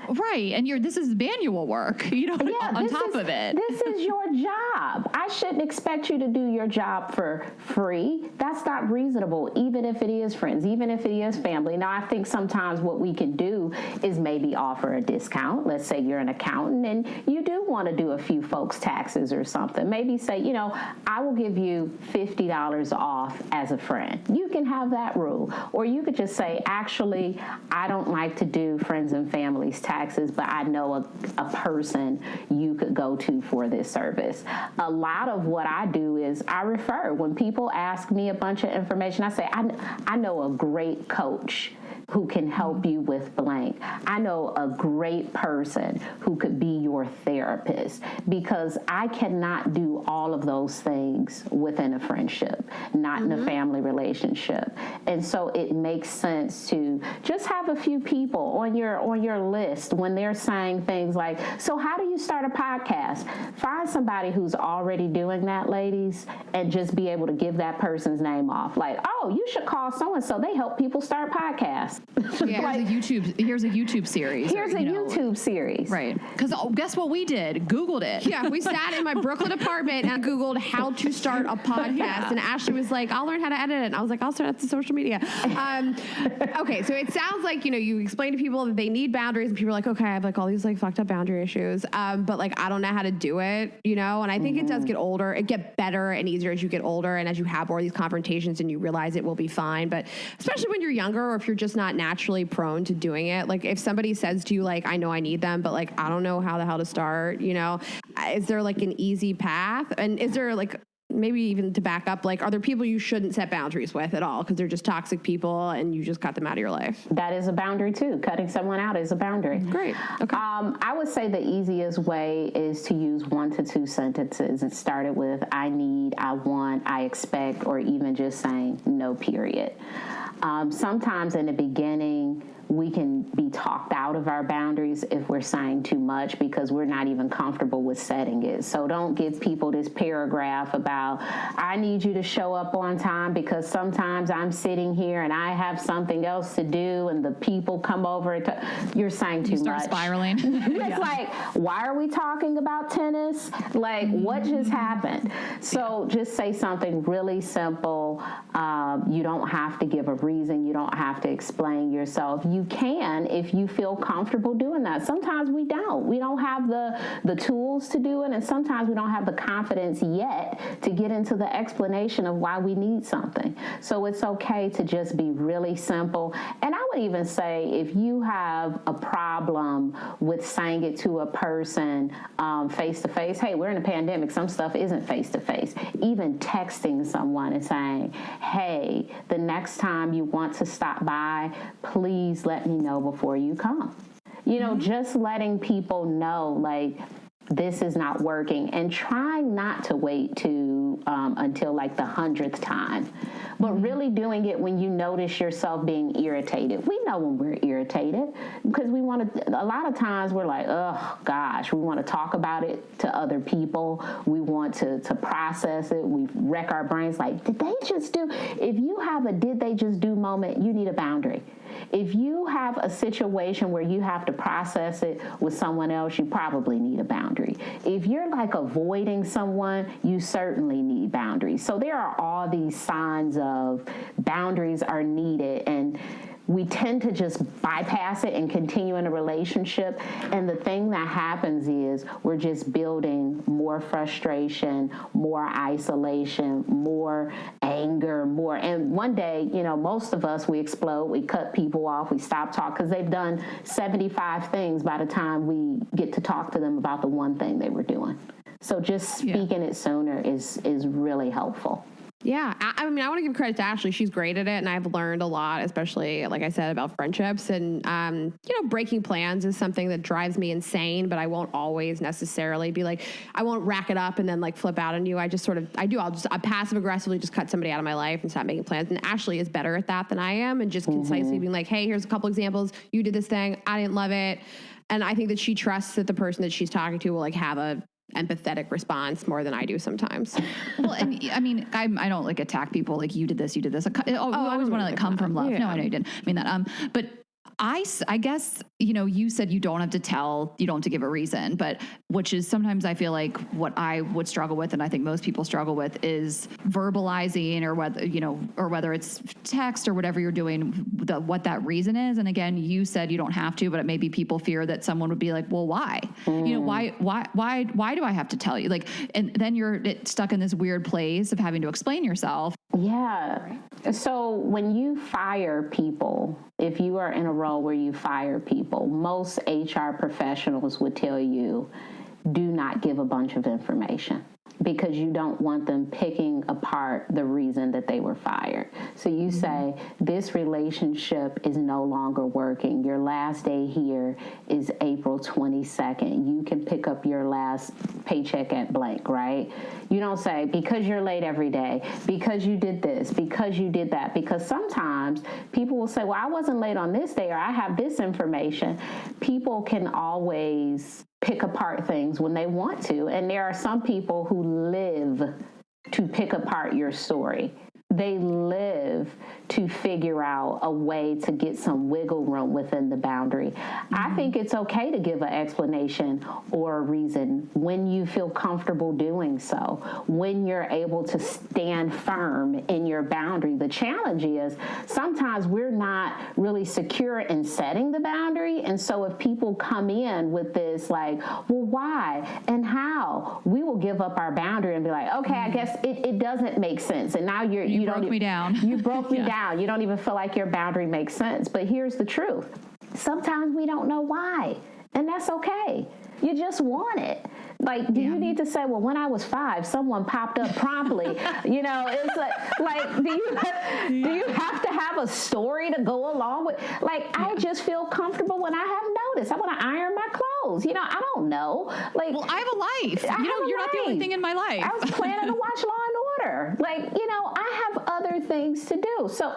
Right. And this is manual work, on top of it. This is your job. I shouldn't expect you to do your job for free. That's not reasonable, even if it is friends, even if it is family. Now, I think sometimes what we can do is maybe offer a discount. Let's say you're an accountant and you do want to do a few folks' taxes or something. Maybe say, I will give you $50 off as a friend. You can have that rule. Or you could just say, actually, I don't like to do friends and family's taxes, but I know a person you could go to for this service. A lot of what I do is I refer. When people ask me a bunch of information, I say, I know a great coach who can help you with blank. I know a great person who could be your therapist, because I cannot do all of those things within a friendship, not in a family relationship. And so it makes sense to just have a few people on your list when they're saying things like, so how do you start a podcast? Find somebody who's already doing that, ladies, and just be able to give that person's name off. Like, oh, you should call so-and-so. They help people start podcasts. Yeah, here's a YouTube series. YouTube series. Right. Because guess what we did? Googled it. Yeah, we sat in my Brooklyn apartment and Googled how to start a podcast. Yeah. And Ashley was like, I'll learn how to edit it. And I was like, I'll start at the social media. Okay, so it sounds like, you explain to people that they need boundaries, and people are like, okay, I have like all these like fucked up boundary issues. But like, I don't know how to do it, and I think it does get older. It gets better and easier as you get older and as you have more of these confrontations and you realize it will be fine. But especially when you're younger, or if you're just not naturally prone to doing it. Like if somebody says to you, like, I know I need them, but like, I don't know how the hell to start, is there like an easy path? And is there like, maybe even to back up, like, are there people you shouldn't set boundaries with at all because they're just toxic people and you just cut them out of your life? That is a boundary too. Cutting someone out is a boundary. Great. Okay. I would say the easiest way is to use 1 to 2 sentences. It started with I need, I want, I expect, or even just saying no, period. Sometimes in the beginning, we can be talked out of our boundaries if we're saying too much because we're not even comfortable with setting it. So don't give people this paragraph about, I need you to show up on time because sometimes I'm sitting here and I have something else to do and the people come over. You're saying too much. You start spiraling. It's like, why are we talking about tennis? Like, what just happened? So just say something really simple. You don't have to give a reason. You don't have to explain yourself. You can if you feel comfortable doing that. Sometimes we don't. We don't have the tools to do it, and sometimes we don't have the confidence yet to get into the explanation of why we need something. So it's okay to just be really simple. And I would even say if you have a problem with saying it to a person face-to-face, hey, we're in a pandemic. Some stuff isn't face-to-face. Even texting someone and saying, hey, the next time you want to stop by, please let me know before you come. Just letting people know, like, this is not working, and trying not to wait to until like the 100th time, but really doing it when you notice yourself being irritated. We know when we're irritated because we want to, a lot of times we're like, oh gosh, we want to talk about it to other people. We want to process it. We wreck our brains like, did they just do? If you have a did they just do moment, you need a boundary. If you have a situation where you have to process it with someone else, you probably need a boundary. If you're like avoiding someone, you certainly need boundaries. So there are all these signs of boundaries are needed, and we tend to just bypass it and continue in a relationship. And the thing that happens is we're just building more frustration, more isolation, more anger, more. And one day, you know, most of us, we explode, we cut people off, we stop talking because they've done 75 things by the time we get to talk to them about the one thing they were doing. So just speaking it sooner is really helpful. Yeah. I mean, I want to give credit to Ashley. She's great at it. And I've learned a lot, especially, like I said, about friendships. And, you know, breaking plans is something that drives me insane, but I won't always necessarily be like, I won't rack it up and then like flip out on you. I just sort of, I passive aggressively just cut somebody out of my life and stop making plans. And Ashley is better at that than I am. And just concisely being like, hey, here's a couple examples. You did this thing. I didn't love it. And I think that she trusts that the person that she's talking to will like have a empathetic response more than I do sometimes. Well, and I mean, I don't like attack people like you did this. We always want to like come from love. Yeah. No, I know you didn't. I mean that. But I guess, you know, you said you don't have to tell, you don't have to give a reason, but which is sometimes I feel like what I would struggle with, and I think most people struggle with, is verbalizing, or whether, you know, or whether it's text or whatever you're doing, what that reason is. And again, you said you don't have to, but maybe people fear that someone would be like, well, why? You know, why do I have to tell you? Like, and then you're stuck in this weird place of having to explain yourself. Yeah. So when you fire people, if you are in a role where you fire people, most HR professionals would tell you, do not give a bunch of information, because you don't want them picking apart the reason that they were fired. So you say, this relationship is no longer working. Your last day here is April 22nd. You can pick up your last paycheck at blank, right? You don't say, because you're late every day, because you did this, because you did that. Because sometimes people will say, well, I wasn't late on this day, or I have this information. People can always pick apart things when they want to. And there are some people who live to pick apart your story. They live to figure out a way to get some wiggle room within the boundary. I think it's okay to give an explanation or a reason when you feel comfortable doing so, when you're able to stand firm in your boundary. The challenge is sometimes we're not really secure in setting the boundary. And so if people come in with this like, well, why and how, we will give up our boundary and be like, okay, I guess it doesn't make sense. And now you broke me down. You broke me down. You don't even feel like your boundary makes sense. But here's the truth. Sometimes we don't know why, and that's okay. You just want it. Like, do you need to say, well, when I was 5, someone popped up promptly? You know, it's like do you have to have a story to go along with? Like, I just feel comfortable when I have notice. I want to iron my clothes. You know, I don't know. Like, well, I have a life. You're not the only thing in my life. I was planning to watch Law and Order. Like, you know, I have other things to do. So,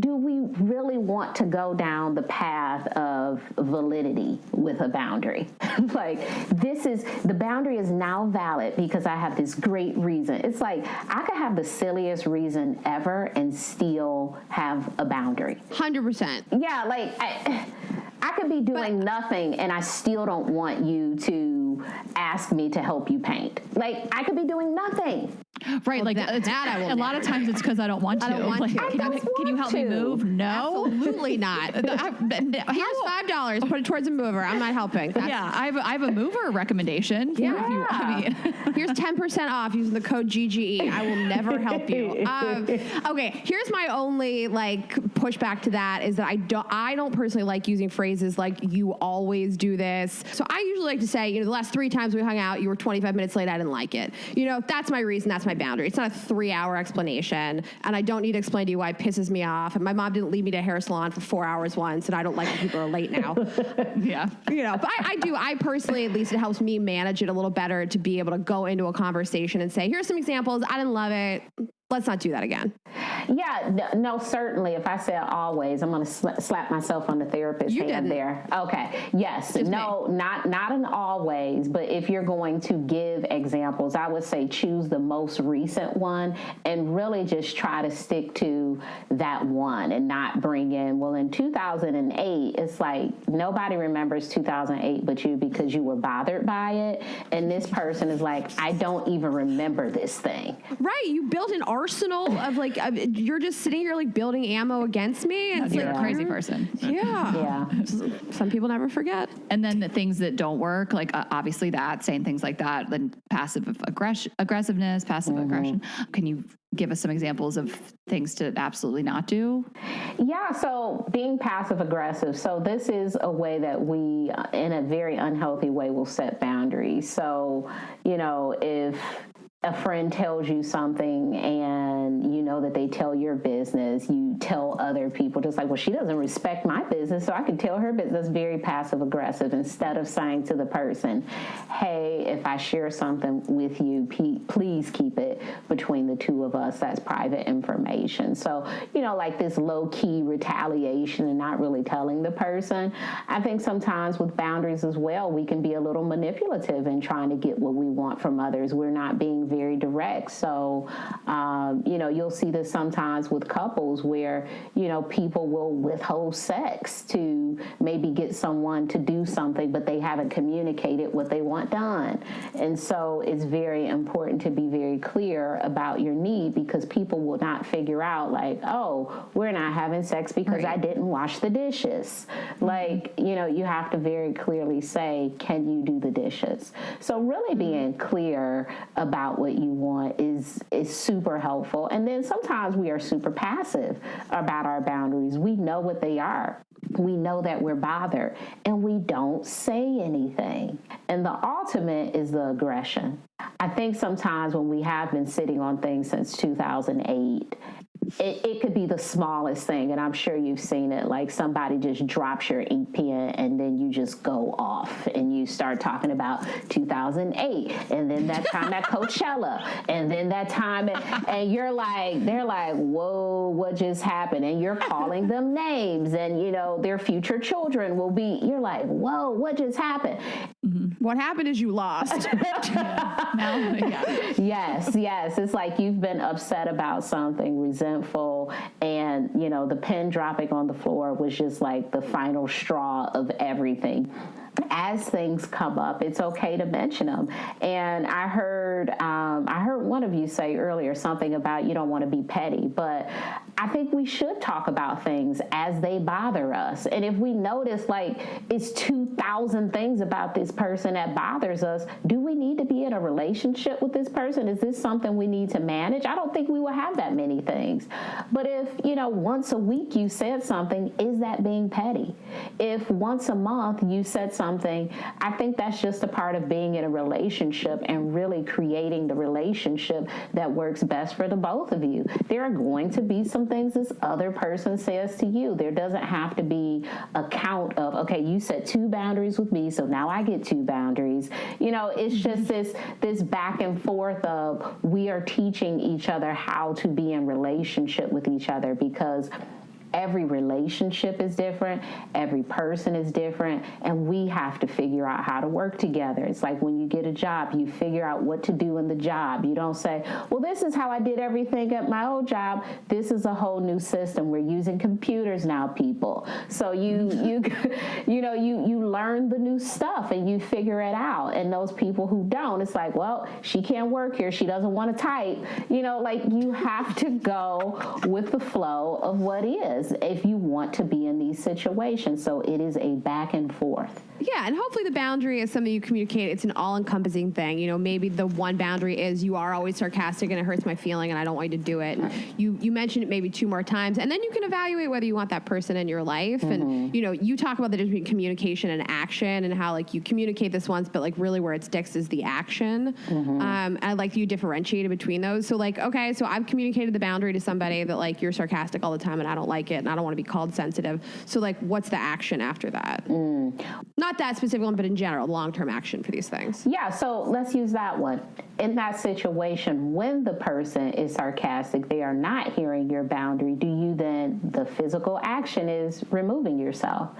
do we really want to go down the path of validity with a boundary? Like, the boundary is now valid because I have this great reason. It's like, I could have the silliest reason ever and still have a boundary. 100%. Yeah, like, I could be doing nothing and I still don't want you to ask me to help you paint. Like, I could be doing nothing. Right, well, like a lot of times it's because I don't want to. Can you help me move? No, absolutely not. Here's $5. Put it towards a mover. I'm not helping. I have a mover recommendation. Yeah. Here's 10% off using the code GGE. I will never help you. Okay, here's my only like pushback to that is that I don't personally like using phrases like "you always do this." So I usually like to say, you know, the last 3 times we hung out, you were 25 minutes late. I didn't like it. You know, that's my reason. That's my boundary. It's not a 3-hour explanation, and I don't need to explain to you why it pisses me off. And my mom didn't lead me to a hair salon for 4 hours once, and I don't like when people are late now. Yeah. But I personally, at least it helps me manage it a little better to be able to go into a conversation and say, here's some examples. I didn't love it. Let's not do that again. Yeah, no, certainly. If I said always, I'm going to slap myself on the therapist hand there. Okay. Yes. Just not an always, but if you're going to give examples, I would say choose the most recent one and really just try to stick to that one and not bring in, well, in 2008, it's like nobody remembers 2008 but you because you were bothered by it. And this person is like, I don't even remember this thing. Right. You built an arsenal of you're just sitting here like building ammo against me. And you're a crazy person. Yeah. Some people never forget. And then the things that don't work, like obviously that, saying things like that, then passive aggressiveness, passive aggression. Can you give us some examples of things to absolutely not do? Yeah, so being passive aggressive. So this is a way that we, in a very unhealthy way, will set boundaries. So, if a friend tells you something and you know that they tell your business, you tell other people just like, well, she doesn't respect my business, so I can tell her business. That's very passive aggressive. Instead of saying to the person, hey, if I share something with you, please keep it between the two of us. That's private information. So, like this low key retaliation and not really telling the person. I think sometimes with boundaries as well, we can be a little manipulative in trying to get what we want from others. We're not being very direct. So, you'll see this sometimes with couples where, people will withhold sex to maybe get someone to do something, but they haven't communicated what they want done. And so it's very important to be very clear about your need, because people will not figure out like, oh, we're not having sex because I didn't wash the dishes. Like, you have to very clearly say, can you do the dishes? So really being clear about what you want is super helpful. And then sometimes we are super passive about our boundaries. We know what they are. We know that we're bothered and we don't say anything. And the ultimate is the aggression. I think sometimes when we have been sitting on things since 2008, it could be the smallest thing, and I'm sure you've seen it, like somebody just drops your ink pen and then you just go off and you start talking about 2008 and then that time at Coachella and then that time and you're like, they're like, whoa, what just happened? And you're calling them names and, their future children will be, you're like, whoa, what just happened? Mm-hmm. What happened is you lost. Yes. It's like you've been upset about something, resentful, and, the pen dropping on the floor was just like the final straw of everything. As things come up, it's okay to mention them. And I heard one of you say earlier something about you don't want to be petty, but I think we should talk about things as they bother us. And if we notice like it's 2,000 things about this person that bothers us, do we need to be in a relationship with this person? Is this something we need to manage? I don't think we will have that many things. But if, once a week you said something, is that being petty? If once a month you said something, I think that's just a part of being in a relationship and really creating the relationship that works best for the both of you. There are going to be some things this other person says to you. There doesn't have to be a count of, okay, you set 2 boundaries with me, so now I get 2 boundaries. It's just this back and forth of we are teaching each other how to be in relationship with each other, because every relationship is different, every person is different, and we have to figure out how to work together. It's like when you get a job, you figure out what to do in the job. You don't say, well, this is how I did everything at my old job. This is a whole new system. We're using computers now, people. So you learn the new stuff and you figure it out. And those people who don't, it's like, well, she can't work here. She doesn't want to type. You have to go with the flow of what is. is if you want to be in these situations. So it is a back and forth. Yeah, and hopefully the boundary is something you communicate. It's an all-encompassing thing. You know, maybe the one boundary is you are always sarcastic and it hurts my feeling and I don't want you to do it. And you mention it maybe 2 more times, and then you can evaluate whether you want that person in your life. And, you know, you talk about the difference between communication and action and how, like, you communicate this once, but, like, really where it sticks is the action. I'd like you differentiated between those. So, like, okay, so I've communicated the boundary to somebody that, like, you're sarcastic all the time and I don't like it and I don't want to be called sensitive. So, like, what's the action after that? Not that specific one, but in general, long-term action for these things. Yeah, so let's use that one. In that situation, when the person is sarcastic, they are not hearing your boundary, do you then, the physical action is removing yourself.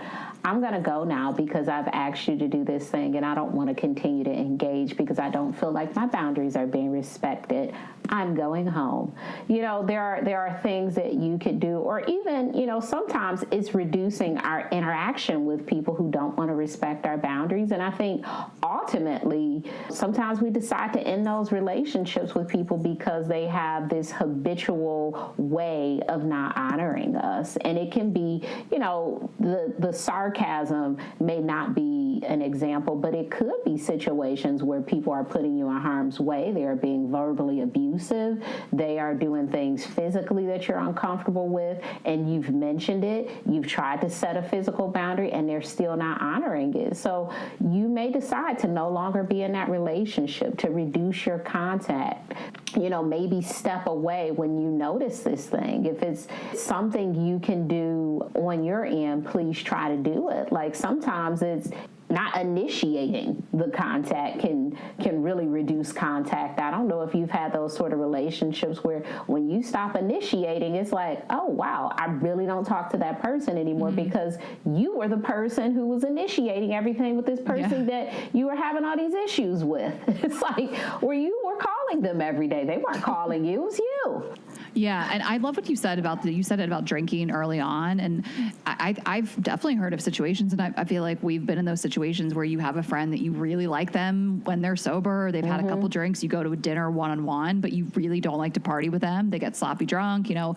I'm going to go now because I've asked you to do this thing and I don't want to continue to engage because I don't feel like my boundaries are being respected. I'm going home. You know, there are things that you could do, or even, you know, sometimes it's reducing our interaction with people who don't want to respect our boundaries. And I think ultimately, sometimes we decide to end those relationships with people because they have this habitual way of not honoring us. And it can be, you know, the sarcasm may not be an example, but it could be situations where people are putting you in harm's way. They are being verbally abusive. They are doing things physically that you're uncomfortable with, and you've mentioned it. You've tried to set a physical boundary, and they're still not honoring it. So you may decide to no longer be in that relationship, to reduce your contact. You know, maybe step away when you notice this thing. If it's something you can do on your end, please try to do it. Like, sometimes it's not initiating the contact can really reduce contact. I don't know if you've had those sort of relationships where when you stop initiating, it's like, oh, wow, I really don't talk to that person anymore because you were the person who was initiating everything with this person that you were having all these issues with. It's like, where you were calling them every day. They weren't calling you, it was you. Yeah, and I love what you said about drinking early on, and I've definitely heard of situations, and I feel like we've been in those situations where you have a friend that you really like them when they're sober, they've had a couple drinks, you go to a dinner one-on-one, but you really don't like to party with them. They get sloppy drunk, you know,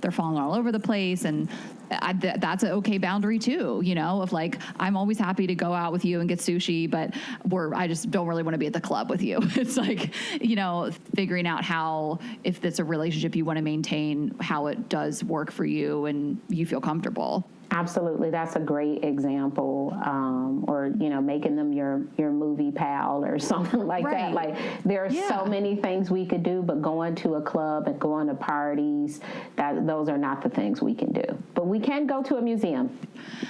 they're falling all over the place, and that's an okay boundary too, you know, of like, I'm always happy to go out with you and get sushi, but I just don't really want to be at the club with you. It's like, you know, figuring out how, if it's a relationship you want to maintain, how it does work for you and you feel comfortable. Absolutely. That's a great example. Or, you know, making them your movie pal or something like that. Like, there are so many things we could do, but going to a club and going to parties, those are not the things we can do. But we can go to a museum.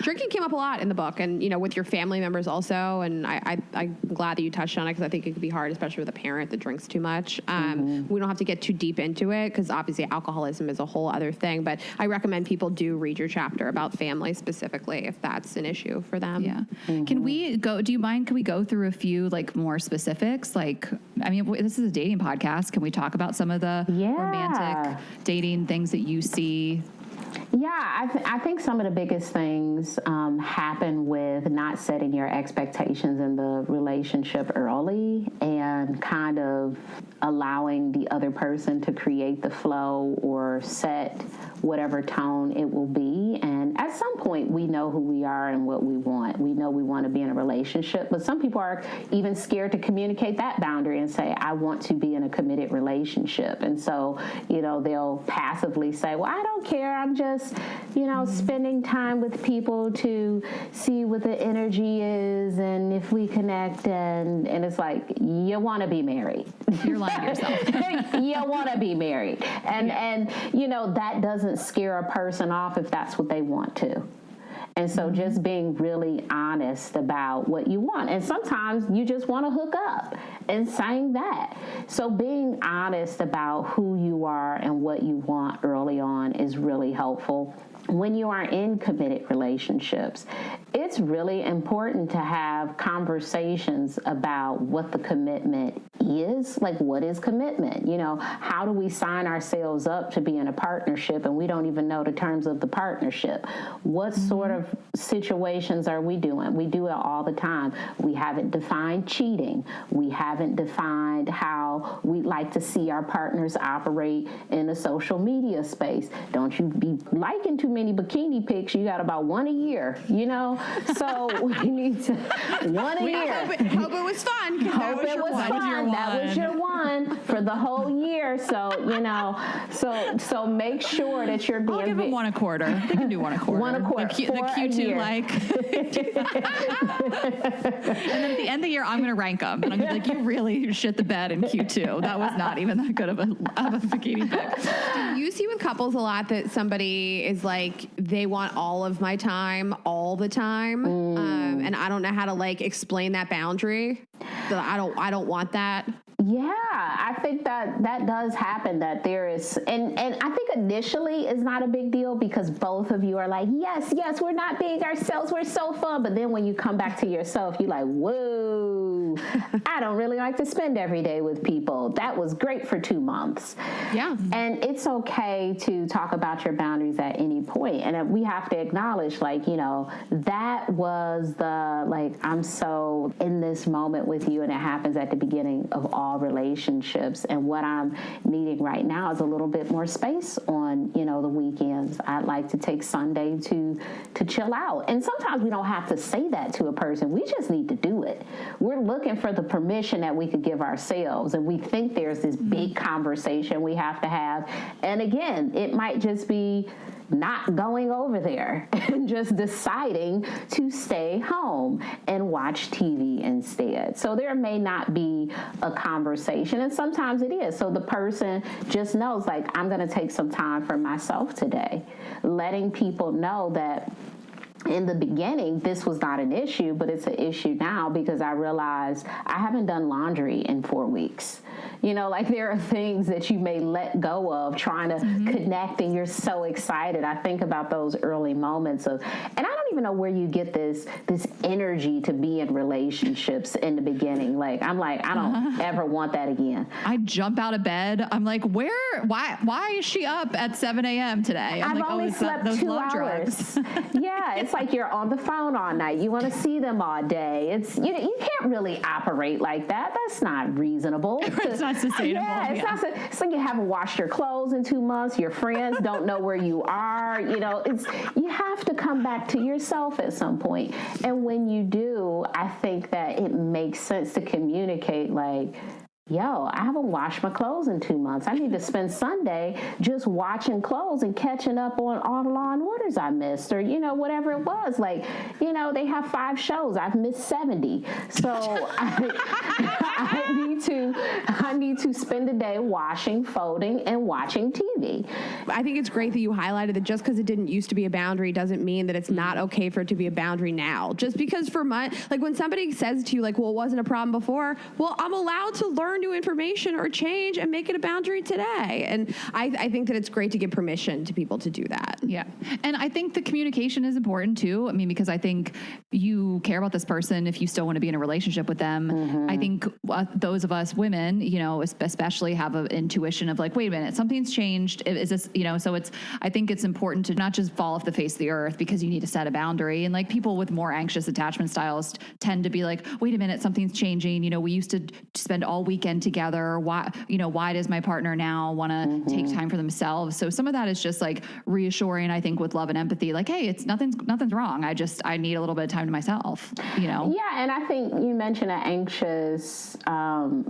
Drinking came up a lot in the book, and, you know, with your family members also. And I'm glad that you touched on it, because I think it could be hard, especially with a parent that drinks too much. We don't have to get too deep into it, because obviously alcoholism is a whole other thing. But I recommend people do read your chapter about family specifically, if that's an issue for them. Yeah. Can we go, do you mind, can we go through a few like more specifics? Like, I mean, this is a dating podcast. Can we talk about some of the romantic dating things that you see? Yeah, I think some of the biggest things happen with not setting your expectations in the relationship early and kind of allowing the other person to create the flow or set whatever tone it will be. And at some point, we know who we are and what we want. We know we want to be in a relationship, but some people are even scared to communicate that boundary and say, I want to be in a committed relationship. And so, you know, they'll passively say, well, I don't care. I'm just, you know, spending time with people to see what the energy is and if we connect. And it's like, you want to be married. You're lying to yourself. You want to be married. And, you know, that doesn't scare a person off if that's what they want to. And so just being really honest about what you want. And sometimes you just want to hook up, and saying that. So being honest about who you are and what you want early on is really helpful. when you are in committed relationships, it's really important to have conversations about what the commitment is. Like, what is commitment? You know, how do we sign ourselves up to be in a partnership and we don't even know the terms of the partnership? What sort of situations are we doing? We do it all the time. We haven't defined cheating. We haven't defined how we like to see our partners operate in a social media space. Don't you be liking too many bikini pics. You got about one a year, you know? So we need to, one a year. Hope it was fun. Hope it was fun. That was your one for the whole year. So, you know, so make sure that you're being. I'll give them one a quarter. They can do one a quarter. One a quarter. The Q2 like. And then at the end of the year, I'm going to rank them. And I'm going to be like, you really shit the bed in Q2. That was not even that good of a bikini pic. Do you see with couples a lot that somebody is like, they want all of my time all the time, and I don't know how to like explain that boundary. So I don't want that. Yeah, I think that does happen, that there is, and I think initially it's not a big deal because both of you are like, yes, we're not being ourselves, we're so fun. But then when you come back to yourself, you're like, whoa, I don't really like to spend every day with people. That was great for 2 months. Yeah. And it's okay to talk about your boundaries at any point. And we have to acknowledge, like, you know, that was the, like, I'm so in this moment with you, and it happens at the beginning of all relationships. And what I'm needing right now is a little bit more space on, you know, the weekends. I'd like to take Sunday to chill out. And sometimes we don't have to say that to a person. We just need to do it. We're looking for the permission that we could give ourselves. And we think there's this big conversation we have to have. And again, it might just be not going over there and just deciding to stay home and watch TV instead. So there may not be a conversation, and sometimes it is. So the person just knows, like, I'm going to take some time for myself today. Letting people know that in the beginning, this was not an issue, but it's an issue now because I realized I haven't done laundry in 4 weeks. You know, like, there are things that you may let go of trying to connect, and you're so excited. I think about those early moments of, and I don't even know where you get this energy to be in relationships in the beginning. Like, I'm like, I don't ever want that again. I jump out of bed. I'm like, why is she up at 7 a.m. today? I've like, only slept 2 hours. Yeah, it's like you're on the phone all night. You want to see them all day. It's, you can't really operate like that. That's not reasonable. It's not sustainable. Yeah, it's like you haven't washed your clothes in 2 months. Your friends don't know where you are. You know, you have to come back to yourself at some point. And when you do, I think that it makes sense to communicate, like, yo, I haven't washed my clothes in 2 months. I need to spend Sunday just watching clothes and catching up on all the Law and Orders I missed, or, you know, whatever it was. Like, you know, they have 5 shows. I've missed 70. So I need to spend a day washing, folding, and watching TV. I think it's great that you highlighted that just because it didn't used to be a boundary doesn't mean that it's not okay for it to be a boundary now. Just because like, when somebody says to you, like, well, it wasn't a problem before, well, I'm allowed to learn new information or change and make it a boundary today. And I think that it's great to give permission to people to do that. Yeah. And I think the communication is important too. I mean, because I think you care about this person if you still want to be in a relationship with them. I think those of us women, you know, especially have an intuition of like, wait a minute, something's changed. Is this, you know, so I think it's important to not just fall off the face of the earth because you need to set a boundary. And like, people with more anxious attachment styles tend to be like, wait a minute, something's changing. You know, we used to spend all weekend together. Why does my partner now want to take time for themselves? So some of that is just like reassuring, I think, with love and empathy, like, hey, it's nothing's wrong. I need a little bit of time to myself, you know? Yeah. And I think you mentioned an anxious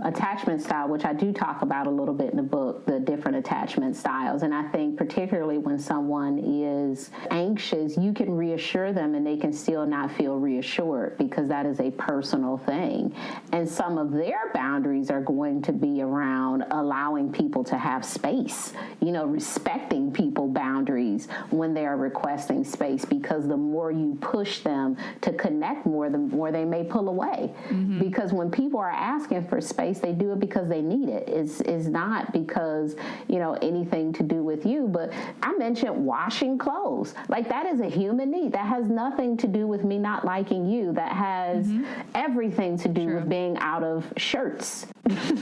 attachment style, which I do talk about a little bit in the book, the different attachment styles. And I think particularly when someone is anxious, you can reassure them and they can still not feel reassured because that is a personal thing. And some of their boundaries are going to be around allowing people to have space, you know, respecting people boundaries when they are requesting space, because the more you push them to connect more, the more they may pull away. Because when people are asking for space, they do it because they need it. It's not because, you know, anything to do with with you, but I mentioned washing clothes. Like, that is a human need. That has nothing to do with me not liking you. That has everything to do with being out of shirts.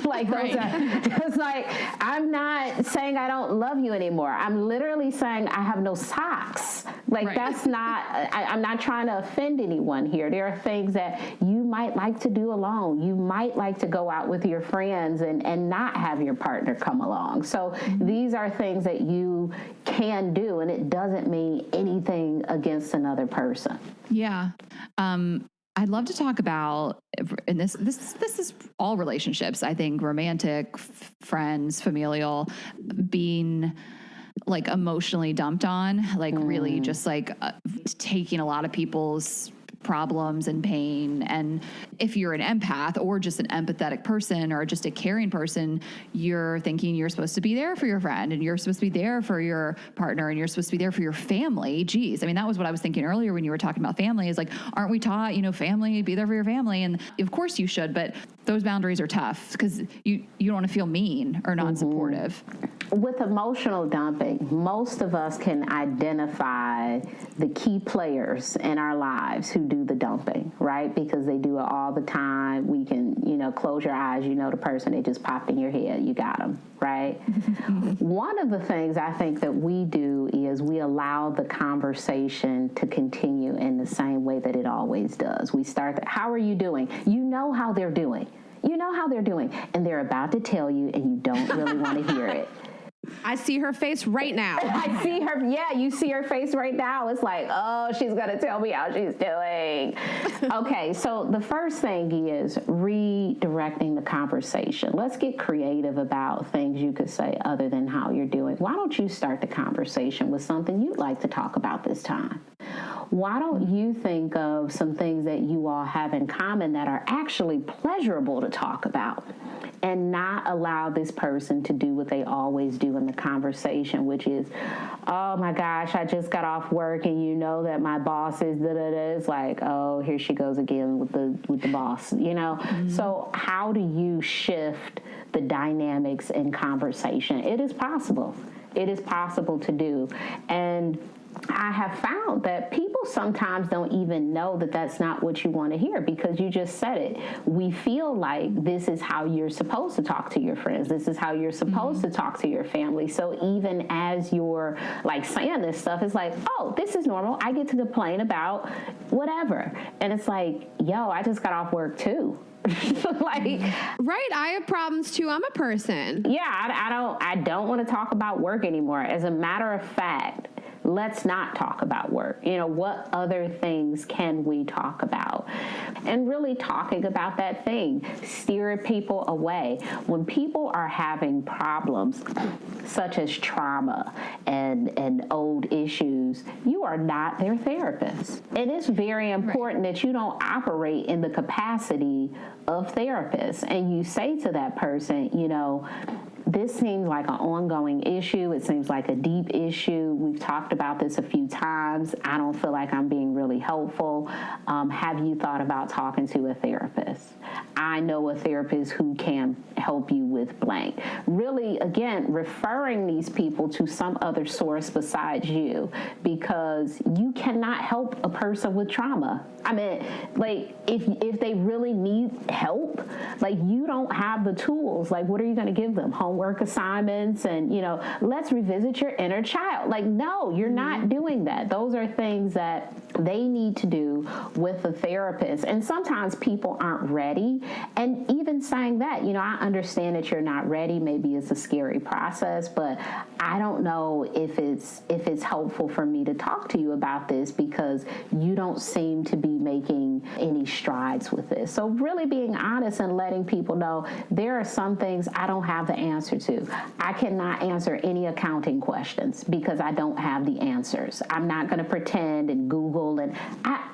Like, those are just like, I'm not saying I don't love you anymore. I'm literally saying I have no socks. Like, that's not, I'm not trying to offend anyone here. There are things that you might like to do alone. You might like to go out with your friends and not have your partner come along. So these are things that you can do, and it doesn't mean anything against another person. Yeah. I'd love to talk about, and this is all relationships, I think, romantic, friends, familial, being like emotionally dumped on, like really just like taking a lot of people's problems and pain. And if you're an empath or just an empathetic person or just a caring person, you're thinking you're supposed to be there for your friend and you're supposed to be there for your partner and you're supposed to be there for your family. Geez. I mean, that was what I was thinking earlier when you were talking about family, is like, aren't we taught, family, be there for your family? And of course you should, but those boundaries are tough because you don't want to feel mean or non-supportive. With emotional dumping, most of us can identify the key players in our lives who do the dumping, right? Because they do it all the time. We can, close your eyes, the person, they just popped in your head, you got them, right? One of the things I think that we do is we allow the conversation to continue in the same way that it always does. We start, how are you doing? You know how they're doing. You know how they're doing. And they're about to tell you, and you don't really want to hear it. I see her face right now. I see her. Yeah, you see her face right now. It's like, oh, she's going to tell me how she's doing. Okay, so the first thing is redirecting the conversation. Let's get creative about things you could say other than how you're doing. Why don't you start the conversation with something you'd like to talk about this time? Why don't you think of some things that you all have in common that are actually pleasurable to talk about, and not allow this person to do what they always do in the conversation, which is, oh my gosh, I just got off work and you know that my boss is da-da-da. It's like, oh, here she goes again with the boss, So how do you shift the dynamics in conversation? It is possible. It is possible to do. And I have found that people sometimes don't even know that that's not what you want to hear, because you just said it. We feel like this is how you're supposed to talk to your friends. This is how you're supposed to talk to your family. So even as you're like saying this stuff, it's like, oh, this is normal. I get to complain about whatever. And it's like, yo, I just got off work too. Right, I have problems too. I'm a person. Yeah, I don't want to talk about work anymore. As a matter of fact, let's not talk about work. What other things can we talk about? And really talking about that thing, steer people away. When people are having problems such as trauma and old issues, you are not their therapist. And it's very important that you don't operate in the capacity of therapist. And you say to that person, this seems like an ongoing issue. It seems like a deep issue. We've talked about this a few times. I don't feel like I'm being really helpful. Have you thought about talking to a therapist? I know a therapist who can help you with blank. Really, again, referring these people to some other source besides you, because you cannot help a person with trauma. I mean, like, if they really need help, like, you don't have the tools. Like, what are you going to give them? Homework assignments and, let's revisit your inner child. Like, no, you're not doing that. Those are things that they need to do with a therapist. And sometimes people aren't ready. And even saying that, I understand that you're not ready. Maybe it's a scary process, but I don't know if it's helpful for me to talk to you about this because you don't seem to be making any strides with this. So really being honest and letting people know there are some things I don't have the answer to. I cannot answer any accounting questions because I don't have the answers. I'm not going to pretend and Google and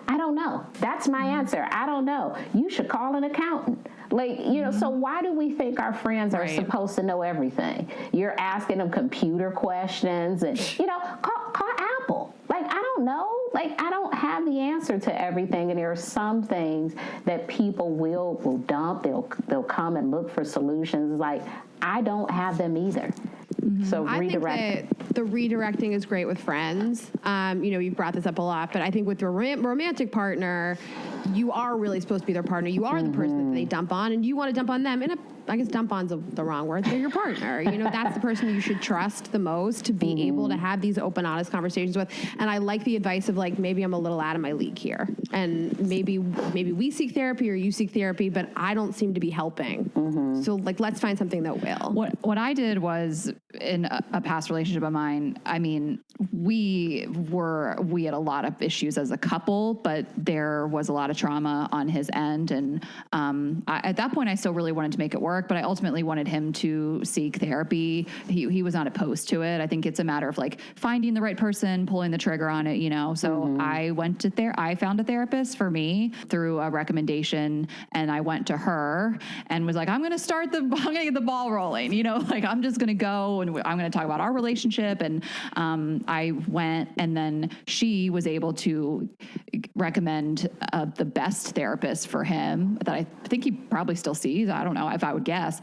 I don't know. That's my answer. I don't know. You should call an accountant. Like, so why do we think our friends are supposed to know everything? You're asking them computer questions and, call Apple. Like, I don't know. Like, I don't have the answer to everything. And there are some things that people will dump. They'll come and look for solutions. Like, I don't have them either. So I think that the redirecting is great with friends. You brought this up a lot, but I think with your romantic partner, you are really supposed to be their partner. You are the person that they dump on, and you want to dump on them. And I guess dump on's the wrong word. They're your partner. That's the person you should trust the most to be able to have these open, honest conversations with. And I like the advice of like, maybe I'm a little out of my league here, and maybe we seek therapy or you seek therapy, but I don't seem to be helping. So like, let's find something that will. What I did was in a past relationship of mine. I mean, we had a lot of issues as a couple, but there was a lot of trauma on his end, and at that point, I still really wanted to make it work. But I ultimately wanted him to seek therapy. He was not opposed to it. I think it's a matter of like finding the right person, pulling the trigger on it, So I went to I found a therapist for me through a recommendation, and I went to her and was like, I'm going to get the ball rolling, like I'm just going to go and I'm going to talk about our relationship. And I went, and then she was able to recommend the best therapist for him that I think he probably still sees. I don't know if I would guess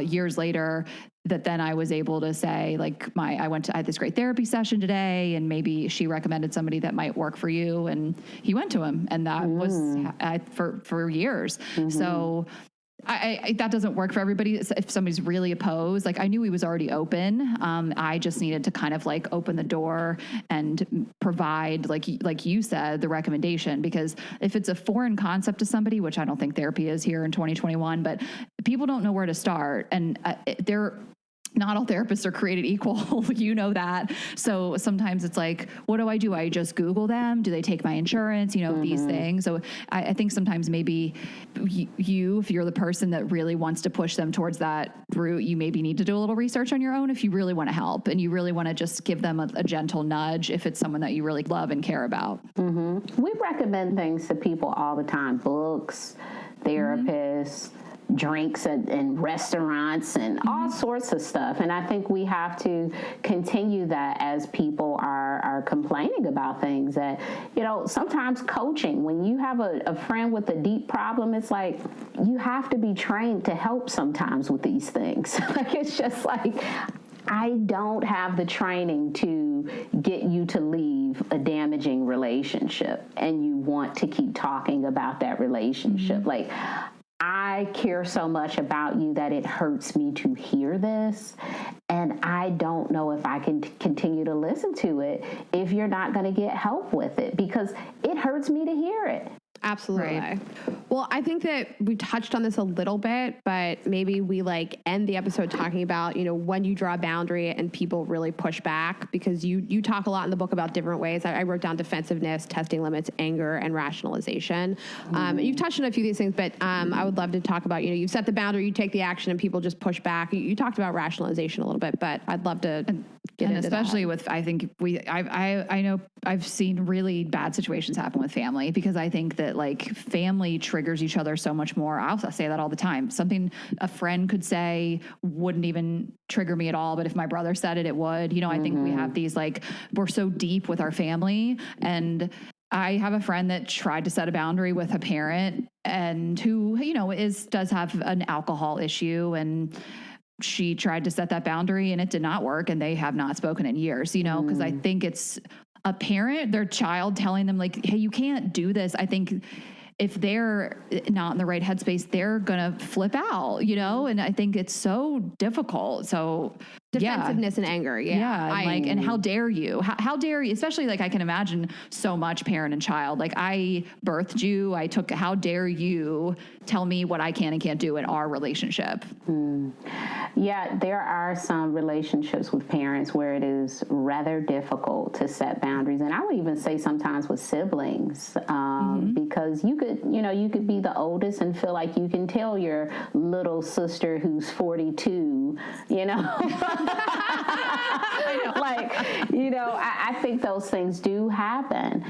years later, that then I was able to say like I had this great therapy session today, and maybe she recommended somebody that might work for you, and he went to him, and that was for years. So that doesn't work for everybody. If somebody's really opposed, like I knew he was already open. I just needed to kind of like open the door and provide, like you said, the recommendation, because if it's a foreign concept to somebody, which I don't think therapy is here in 2021, but people don't know where to start, and not all therapists are created equal. That. So sometimes it's like, what do? I just Google them? Do they take my insurance? These things. So I think sometimes maybe if you're the person that really wants to push them towards that route, you maybe need to do a little research on your own if you really want to help, and you really want to just give them a gentle nudge if it's someone that you really love and care about. We recommend things to people all the time: books, therapists, drinks and restaurants and all sorts of stuff. And I think we have to continue that as people are complaining about things, that, sometimes coaching, when you have a friend with a deep problem, it's like, you have to be trained to help sometimes with these things. Like, it's just like, I don't have the training to get you to leave a damaging relationship, and you want to keep talking about that relationship. Like, I care so much about you that it hurts me to hear this, and I don't know if I can continue to listen to it if you're not going to get help with it, because it hurts me to hear it. Absolutely. Right. Well, I think that we touched on this a little bit, but maybe we end the episode talking about, when you draw a boundary and people really push back, because you talk a lot in the book about different ways. I wrote down defensiveness, testing limits, anger, and rationalization. You've touched on a few of these things, but I would love to talk about, you set the boundary, you take the action, and people just push back. You talked about rationalization a little bit, but I'd love to get into especially that. With, I think I know I've seen really bad situations happen with family, because I think that family triggers each other so much more. I also say that all the time. Something a friend could say wouldn't even trigger me at all, but if my brother said it, it would. I think we have these, we're so deep with our family. And I have a friend that tried to set a boundary with a parent, and who, does have an alcohol issue, and she tried to set that boundary and it did not work, and they have not spoken in years, because I think it's a parent, their child telling them hey, you can't do this. I think if they're not in the right headspace, they're going to flip out, and I think it's so difficult. So defensiveness and anger. Yeah. And how dare you? How dare you? Especially I can imagine so much parent and child. I birthed you. How dare you tell me what I can and can't do in our relationship? Yeah, there are some relationships with parents where it is rather difficult to set boundaries. And I would even say sometimes with siblings, because you could be the oldest and feel like you can tell your little sister who's 42, I think those things do happen.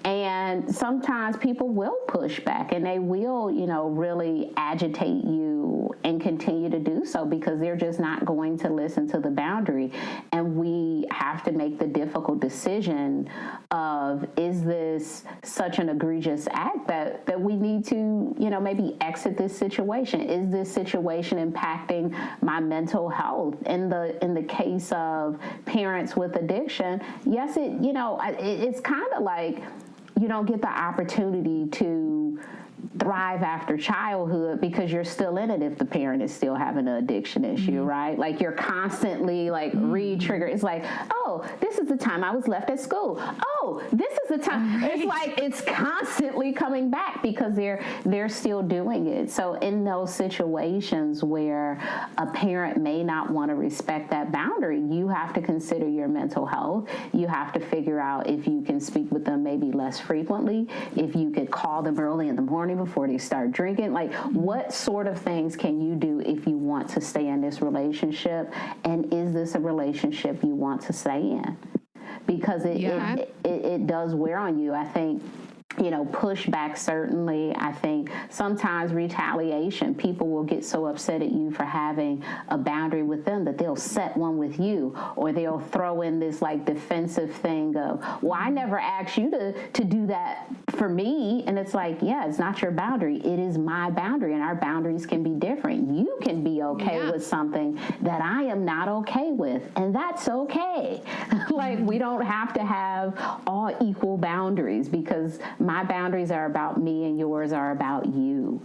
And sometimes people will push back, and they will, really agitate you and continue to do so, because they're just not going to listen to the boundary. And we have have to make the difficult decision of, is this such an egregious act that we need to, maybe exit this situation? Is this situation impacting my mental health? In the case of parents with addiction, yes, it's kind of like you don't get the opportunity to thrive after childhood because you're still in it if the parent is still having an addiction issue, right? Like you're constantly like re-trigger. It's like, oh, this is the time I was left at school. Oh, this is the time. Right. It's like it's constantly coming back because they're still doing it. So in those situations where a parent may not want to respect that boundary, you have to consider your mental health. You have to figure out if you can speak with them maybe less frequently, if you could call them early in the morning before they start drinking. Like, what sort of things can you do if you want to stay in this relationship? And is this a relationship you want to stay in? Because it does wear on you. I think, pushback, certainly. I think sometimes retaliation. People will get so upset at you for having a boundary with them that they'll set one with you, or they'll throw in this like defensive thing of, well, I never asked you to do that for me. And it's like, yeah, it's not your boundary. It is my boundary, and our boundaries can be different. You can be okay with something that I am not okay with, and that's okay. Like, we don't have to have all equal boundaries, because my boundaries are about me and yours are about you.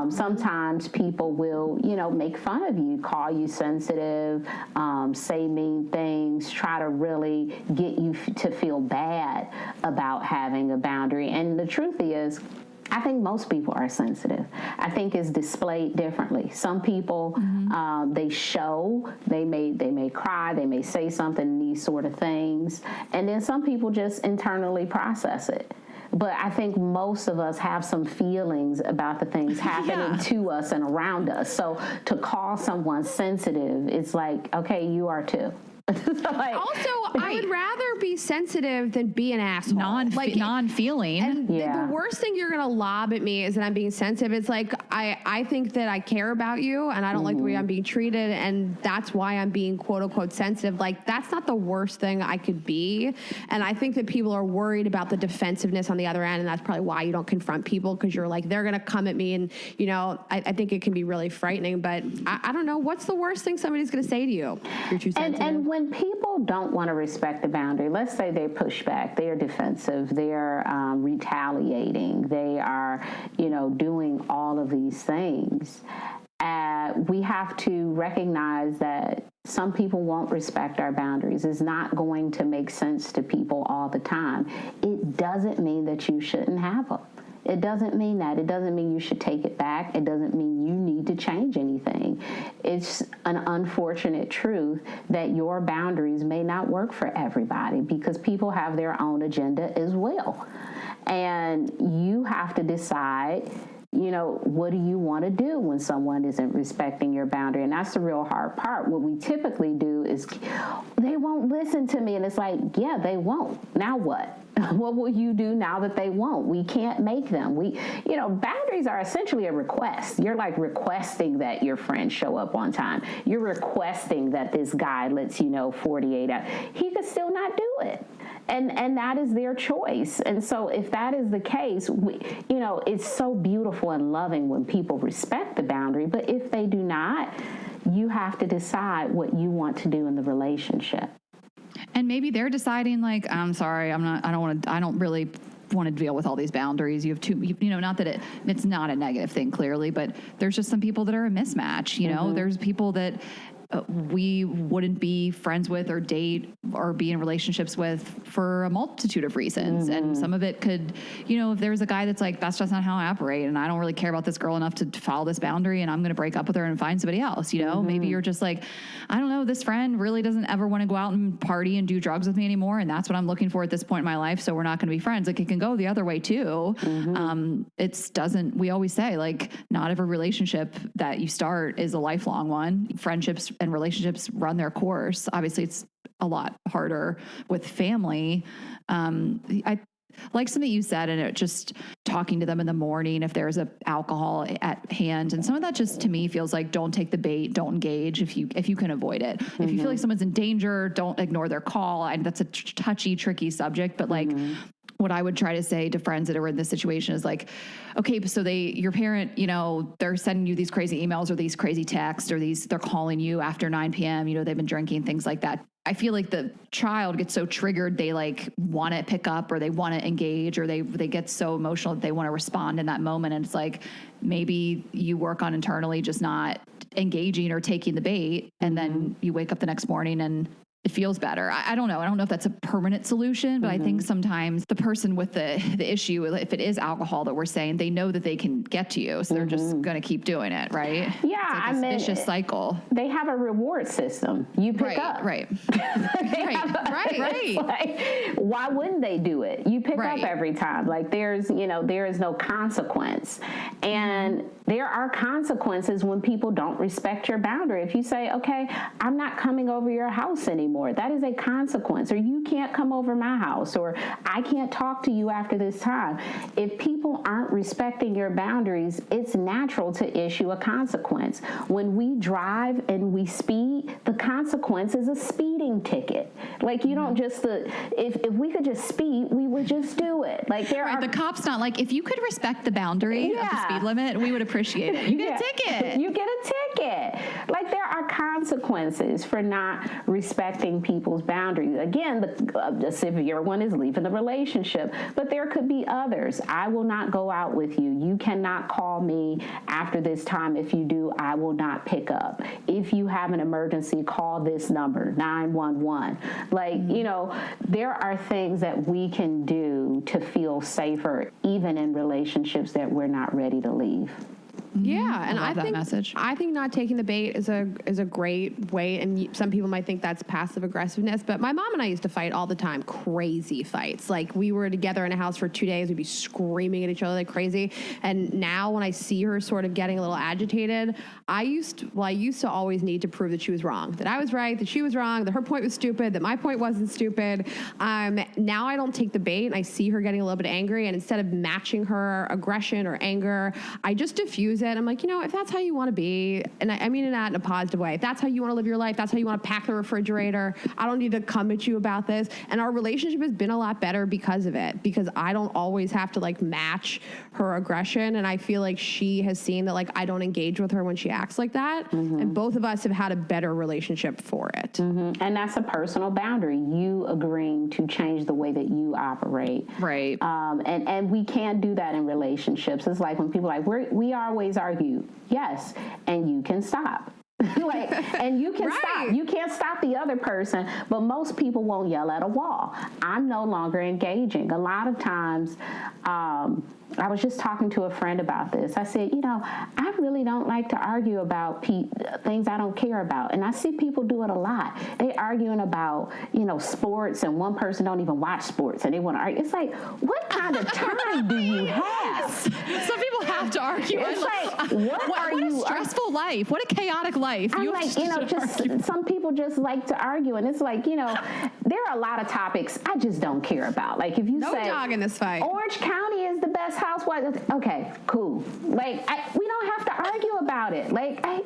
Sometimes people will, make fun of you, call you sensitive, say mean things, try to really get you to feel bad about having a boundary. And the truth is, I think most people are sensitive. I think it's displayed differently. Some people, they may cry, they may say something, these sort of things. And then some people just internally process it. But I think most of us have some feelings about the things happening to us and around us. So to call someone sensitive, it's like, okay, you are too. Like, also, I would rather be sensitive than be an asshole. Non-feeling. And the worst thing you're going to lob at me is that I'm being sensitive. It's like, I think that I care about you, and I don't like the way I'm being treated, and that's why I'm being quote unquote sensitive. Like, that's not the worst thing I could be. And I think that people are worried about the defensiveness on the other end, and that's probably why you don't confront people, because you're like, they're going to come at me, and, I think it can be really frightening. But I don't know, what's the worst thing somebody's going to say to you? You're too sensitive. And when people don't want to respect the boundary, let's say they push back, they are defensive, they're retaliating, they are, doing all of these things, we have to recognize that some people won't respect our boundaries. It's not going to make sense to people all the time. It doesn't mean that you shouldn't have them. It doesn't mean that. It doesn't mean you should take it back. It doesn't mean you need to change anything. It's an unfortunate truth that your boundaries may not work for everybody, because people have their own agenda as well. And you have to decide, what do you want to do when someone isn't respecting your boundary? And that's the real hard part. What we typically do is, they won't listen to me. And it's like, yeah, they won't. Now what? What will you do now that they won't? We can't make them. Boundaries are essentially a request. You're like requesting that your friends show up on time. You're requesting that this guy lets you know 48 hours. He could still not do it. And that is their choice. And so if that is the case, it's so beautiful and loving when people respect the boundary. But if they do not, you have to decide what you want to do in the relationship. And maybe they're deciding, like, I'm sorry, I don't really want to deal with all these boundaries. You have two, not that it's not a negative thing, clearly, but there's just some people that are a mismatch. There's people that we wouldn't be friends with or date or be in relationships with for a multitude of reasons. And some of it could, if there's a guy that's like, that's just not how I operate, and I don't really care about this girl enough to follow this boundary, and I'm going to break up with her and find somebody else, maybe you're just like, I don't know, this friend really doesn't ever want to go out and party and do drugs with me anymore, and that's what I'm looking for at this point in my life, so we're not going to be friends. Like, it can go the other way too. We always say, like, not every relationship that you start is a lifelong one. Friendships and relationships run their course. Obviously, it's a lot harder with family. like something you said, and it just talking to them in the morning if there's alcohol at hand. And some of that just to me feels like don't take the bait, don't engage if you can avoid it. If you feel like someone's in danger, don't ignore their call. That's a touchy, tricky subject, but like what I would try to say to friends that are in this situation is like, okay, so your parent, they're sending you these crazy emails or these crazy texts or they're calling you after 9 p.m., they've been drinking, things like that. I feel like the child gets so triggered, they like want to pick up or they want to engage or they get so emotional that they want to respond in that moment. And it's like, maybe you work on internally just not engaging or taking the bait. And then you wake up the next morning and it feels better. I don't know. I don't know if that's a permanent solution, but I think sometimes the person with the issue, if it is alcohol that we're saying, they know that they can get to you. So they're just going to keep doing it, right? Yeah. It's like this vicious cycle. They have a reward system. You pick up. Right. Like, why wouldn't they do it? You pick up every time. Like there is no consequence. And there are consequences when people don't respect your boundary. If you say, okay, I'm not coming over your house anymore, that is a consequence. Or you can't come over my house, or I can't talk to you after this time. If people aren't respecting your boundaries, it's natural to issue a consequence. When we drive and we speed, the consequence is a speeding ticket. Like you don't just, if we could just speed, we would just do it. Like the cop's not like, if you could respect the boundary of the speed limit, we would appreciate it. You get a ticket. You get a ticket. Like there are consequences for not respecting people's boundaries. Again, the severe one is leaving the relationship, but there could be others. I will not go out with you. You cannot call me after this time. If you do, I will not pick up. If you have an emergency, call this number, 911. Like, there are things that we can do to feel safer, even in relationships that we're not ready to leave. Yeah, and I think that message. I think not taking the bait is a great way, and some people might think that's passive aggressiveness. But my mom and I used to fight all the time, crazy fights. Like we were together in a house for 2 days, we'd be screaming at each other like crazy. And now when I see her sort of getting a little agitated, I used to always need to prove that she was wrong, that I was right, that she was wrong, that her point was stupid, that my point wasn't stupid. Now I don't take the bait, and I see her getting a little bit angry, and instead of matching her aggression or anger, I just diffuse it. I'm like, if that's how you want to be, and I mean that in a positive way, if that's how you want to live your life, that's how you want to pack the refrigerator, I don't need to come at you about this. And our relationship has been a lot better because of it, because I don't always have to like match her aggression. And I feel like she has seen that like I don't engage with her when she acts like that. And both of us have had a better relationship for it. And that's a personal boundary. You agreeing to change the way that you operate. Right. And we can't do that in relationships. It's like when people are like, we always argue. Yes. And you can stop. And you can stop. You can't stop the other person, but most people won't yell at a wall. I'm no longer engaging. A lot of times, I was just talking to a friend about this. I said, I really don't like to argue about things I don't care about. And I see people do it a lot. They arguing about, sports, and one person don't even watch sports and they want to argue. It's like, what kind of time do you have? Some people have to argue. It's like, what a stressful life. What a chaotic life. I'm like, just some people just like to argue. And it's like, there are a lot of topics I just don't care about. Like if you say, no dog in this fight. Orange County is the best housewife. Okay, cool. Like we don't have to argue about it. Like I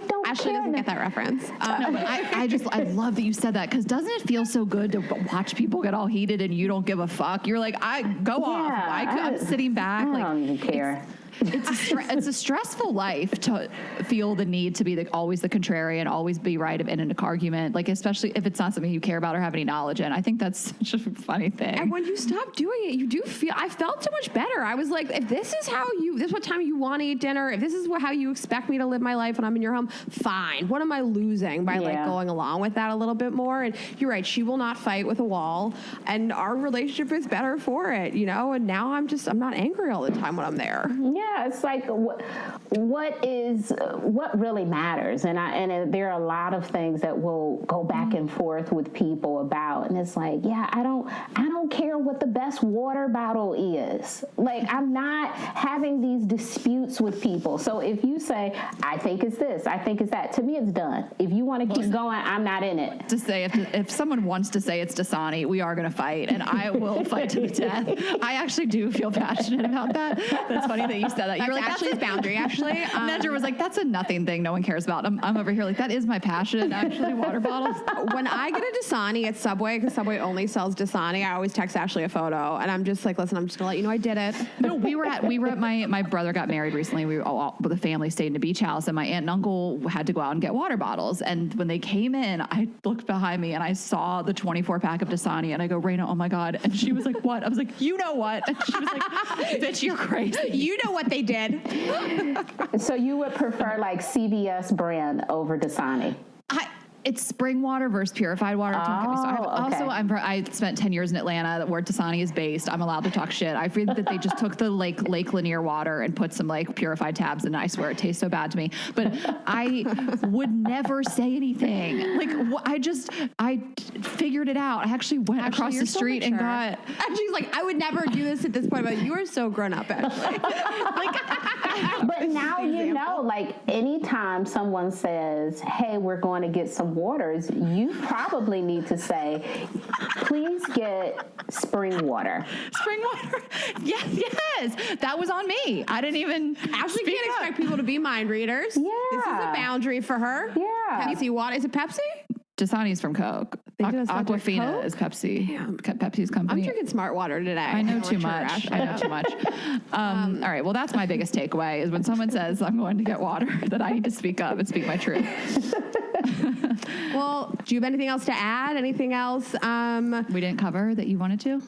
don't Ashley care. doesn't get that reference. No, but I love that you said that, because doesn't it feel so good to watch people get all heated and you don't give a fuck? You're like, off. I'm sitting back. I don't even care. It's a stressful life to feel the need to be always the contrarian, always be right in an argument, like especially if it's not something you care about or have any knowledge in. I think that's such a funny thing. And when you stop doing it, you do feel. I felt so much better. I was like, if this is what time you want to eat dinner, if this is how you expect me to live my life when I'm in your home, fine. What am I losing by like going along with that a little bit more? And you're right, she will not fight with a wall, and our relationship is better for it, And now I'm not angry all the time when I'm there. Yeah. Yeah, it's like what really matters, and there are a lot of things that we'll go back and forth with people about, and it's like, yeah, I don't care what the best water bottle is. Like, I'm not having these disputes with people. So if you say, I think it's this, I think it's that, to me it's done. If you want to keep going, I'm not in it. To say if someone wants to say it's Dasani, we are going to fight, and I will fight to the death. I actually do feel passionate about that. That's funny that you said that. You were like, Ashley's boundary, actually. Nedra was like, that's a nothing thing no one cares about. I'm over here like, that is my passion, actually, water bottles. When I get a Dasani at Subway, because Subway only sells Dasani, I always text Ashley a photo, and I'm just like, listen, I'm just going to let you know I did it. No, we were at my brother got married recently. We were all the family stayed in a beach house, and my aunt and uncle had to go out and get water bottles. And when they came in, I looked behind me and I saw the 24-pack of Dasani, and I go, Raina, oh my God. And she was like, what? I was like, you know what? And she was like, bitch, you're crazy. You know what they did. So you would prefer like CVS brand over Dasani? It's spring water versus purified water. I spent 10 years in Atlanta where Dasani is based. I'm allowed to talk shit. I feel that they just took the Lake Lanier water and put some like purified tabs in, and I swear it tastes so bad to me. But I would never say anything. Like, I figured it out. I actually went across the street and got. She's like, I would never do this at this point, but you are so grown up, Ashley. But now you know, like, anytime someone says, hey, we're going to get some waters, you probably need to say, please get spring water. Spring water? Yes. That was on me. I didn't even. Ashley can't expect people to be mind readers. Yeah. This is a boundary for her. Yeah. Pepsi water. Is it Pepsi? Dasani's from Coke. Aquafina is Pepsi. Damn. Pepsi's company. I'm drinking smart water today. I know too much. All right. Well, that's my biggest takeaway is when someone says I'm going to get water, that I need to speak up and speak my truth. Well, do you have anything else to add? Anything else? We didn't cover that you wanted to?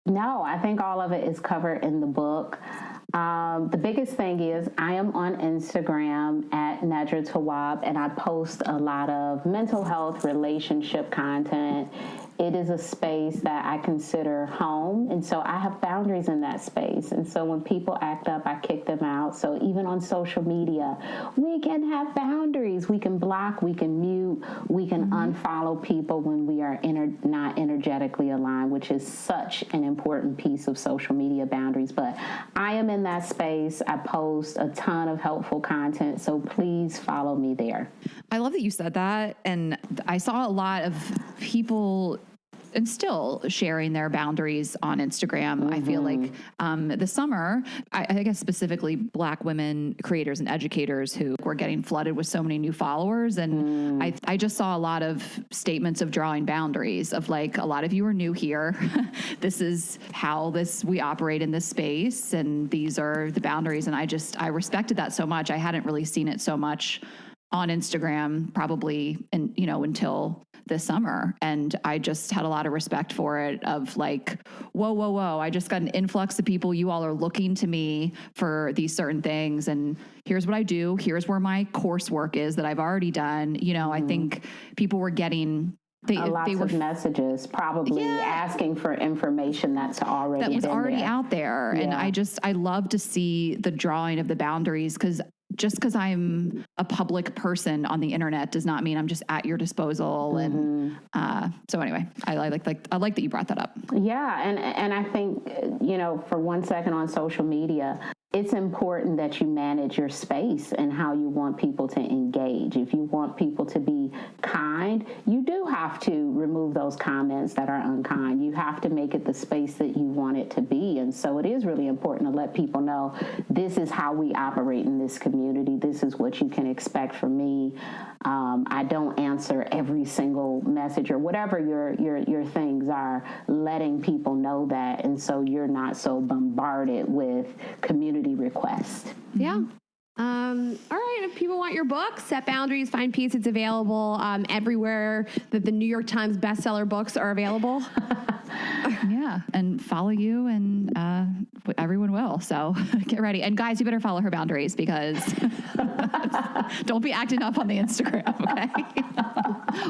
No, I think all of it is covered in the book. The biggest thing is I am on Instagram at Nedra Tawwab, and I post a lot of mental health, relationship content. It is a space that I consider home, and so I have boundaries in that space. And so when people act up, I kick them out. So even on social media, we can have boundaries. We can block, we can mute, we can unfollow people when we are not energetically aligned, which is such an important piece of social media boundaries. But I am in that space. I post a ton of helpful content, so please follow me there. I love that you said that. And I saw a lot of people and still sharing their boundaries on Instagram. I feel like this summer, I guess specifically Black women creators and educators who were getting flooded with so many new followers. And I just saw a lot of statements of drawing boundaries of like, a lot of you are new here. This is how we operate in this space. And these are the boundaries. And I respected that so much. I hadn't really seen it so much on Instagram probably until this summer. And I just had a lot of respect for it of like, whoa. I just got an influx of people. You all are looking to me for these certain things. And here's what I do. Here's where my coursework is that I've already done. I think people were getting lots of messages, probably asking for information that was already out there. Yeah. And I love to see the drawing of the boundaries, because just because I'm a public person on the internet does not mean I'm just at your disposal. And so anyway, I like that you brought that up. Yeah, and I think for 1 second on social media, it's important that you manage your space and how you want people to engage. If you want people to be kind, you do have to remove those comments that are unkind. You have to make it the space that you want it to be. And so it is really important to let people know this is how we operate in this community. This is what you can expect from me. I don't answer every single message or whatever your things are, letting people know that. And so you're not so bombarded with community requests. Yeah. All right. If people want your book, Set Boundaries, Find Peace, it's available everywhere that the New York Times bestseller books are available. Yeah. And follow you, and everyone will. So get ready. And guys, you better follow her boundaries, because don't be acting up on the Instagram. Okay.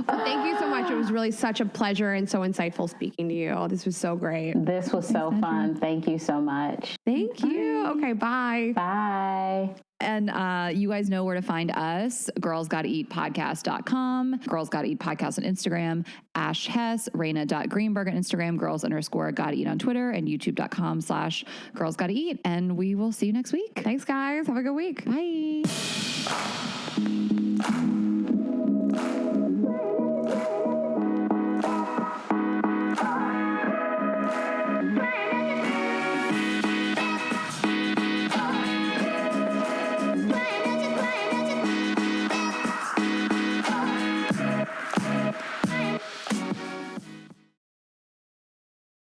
Well, thank you so much. It was really such a pleasure and so insightful speaking to you. This was so great. This was so fun. Thank you so much. Thank you. Okay, bye. Bye. And you guys know where to find us. girlsgottaeatpodcast.com, Girls Gotta Eat Podcast on Instagram, Ash Hess, Raina.Greenberg on Instagram, girls_gotta eat on Twitter, and youtube.com/girls gotta eat. And we will see you next week. Thanks, guys. Have a good week. Bye.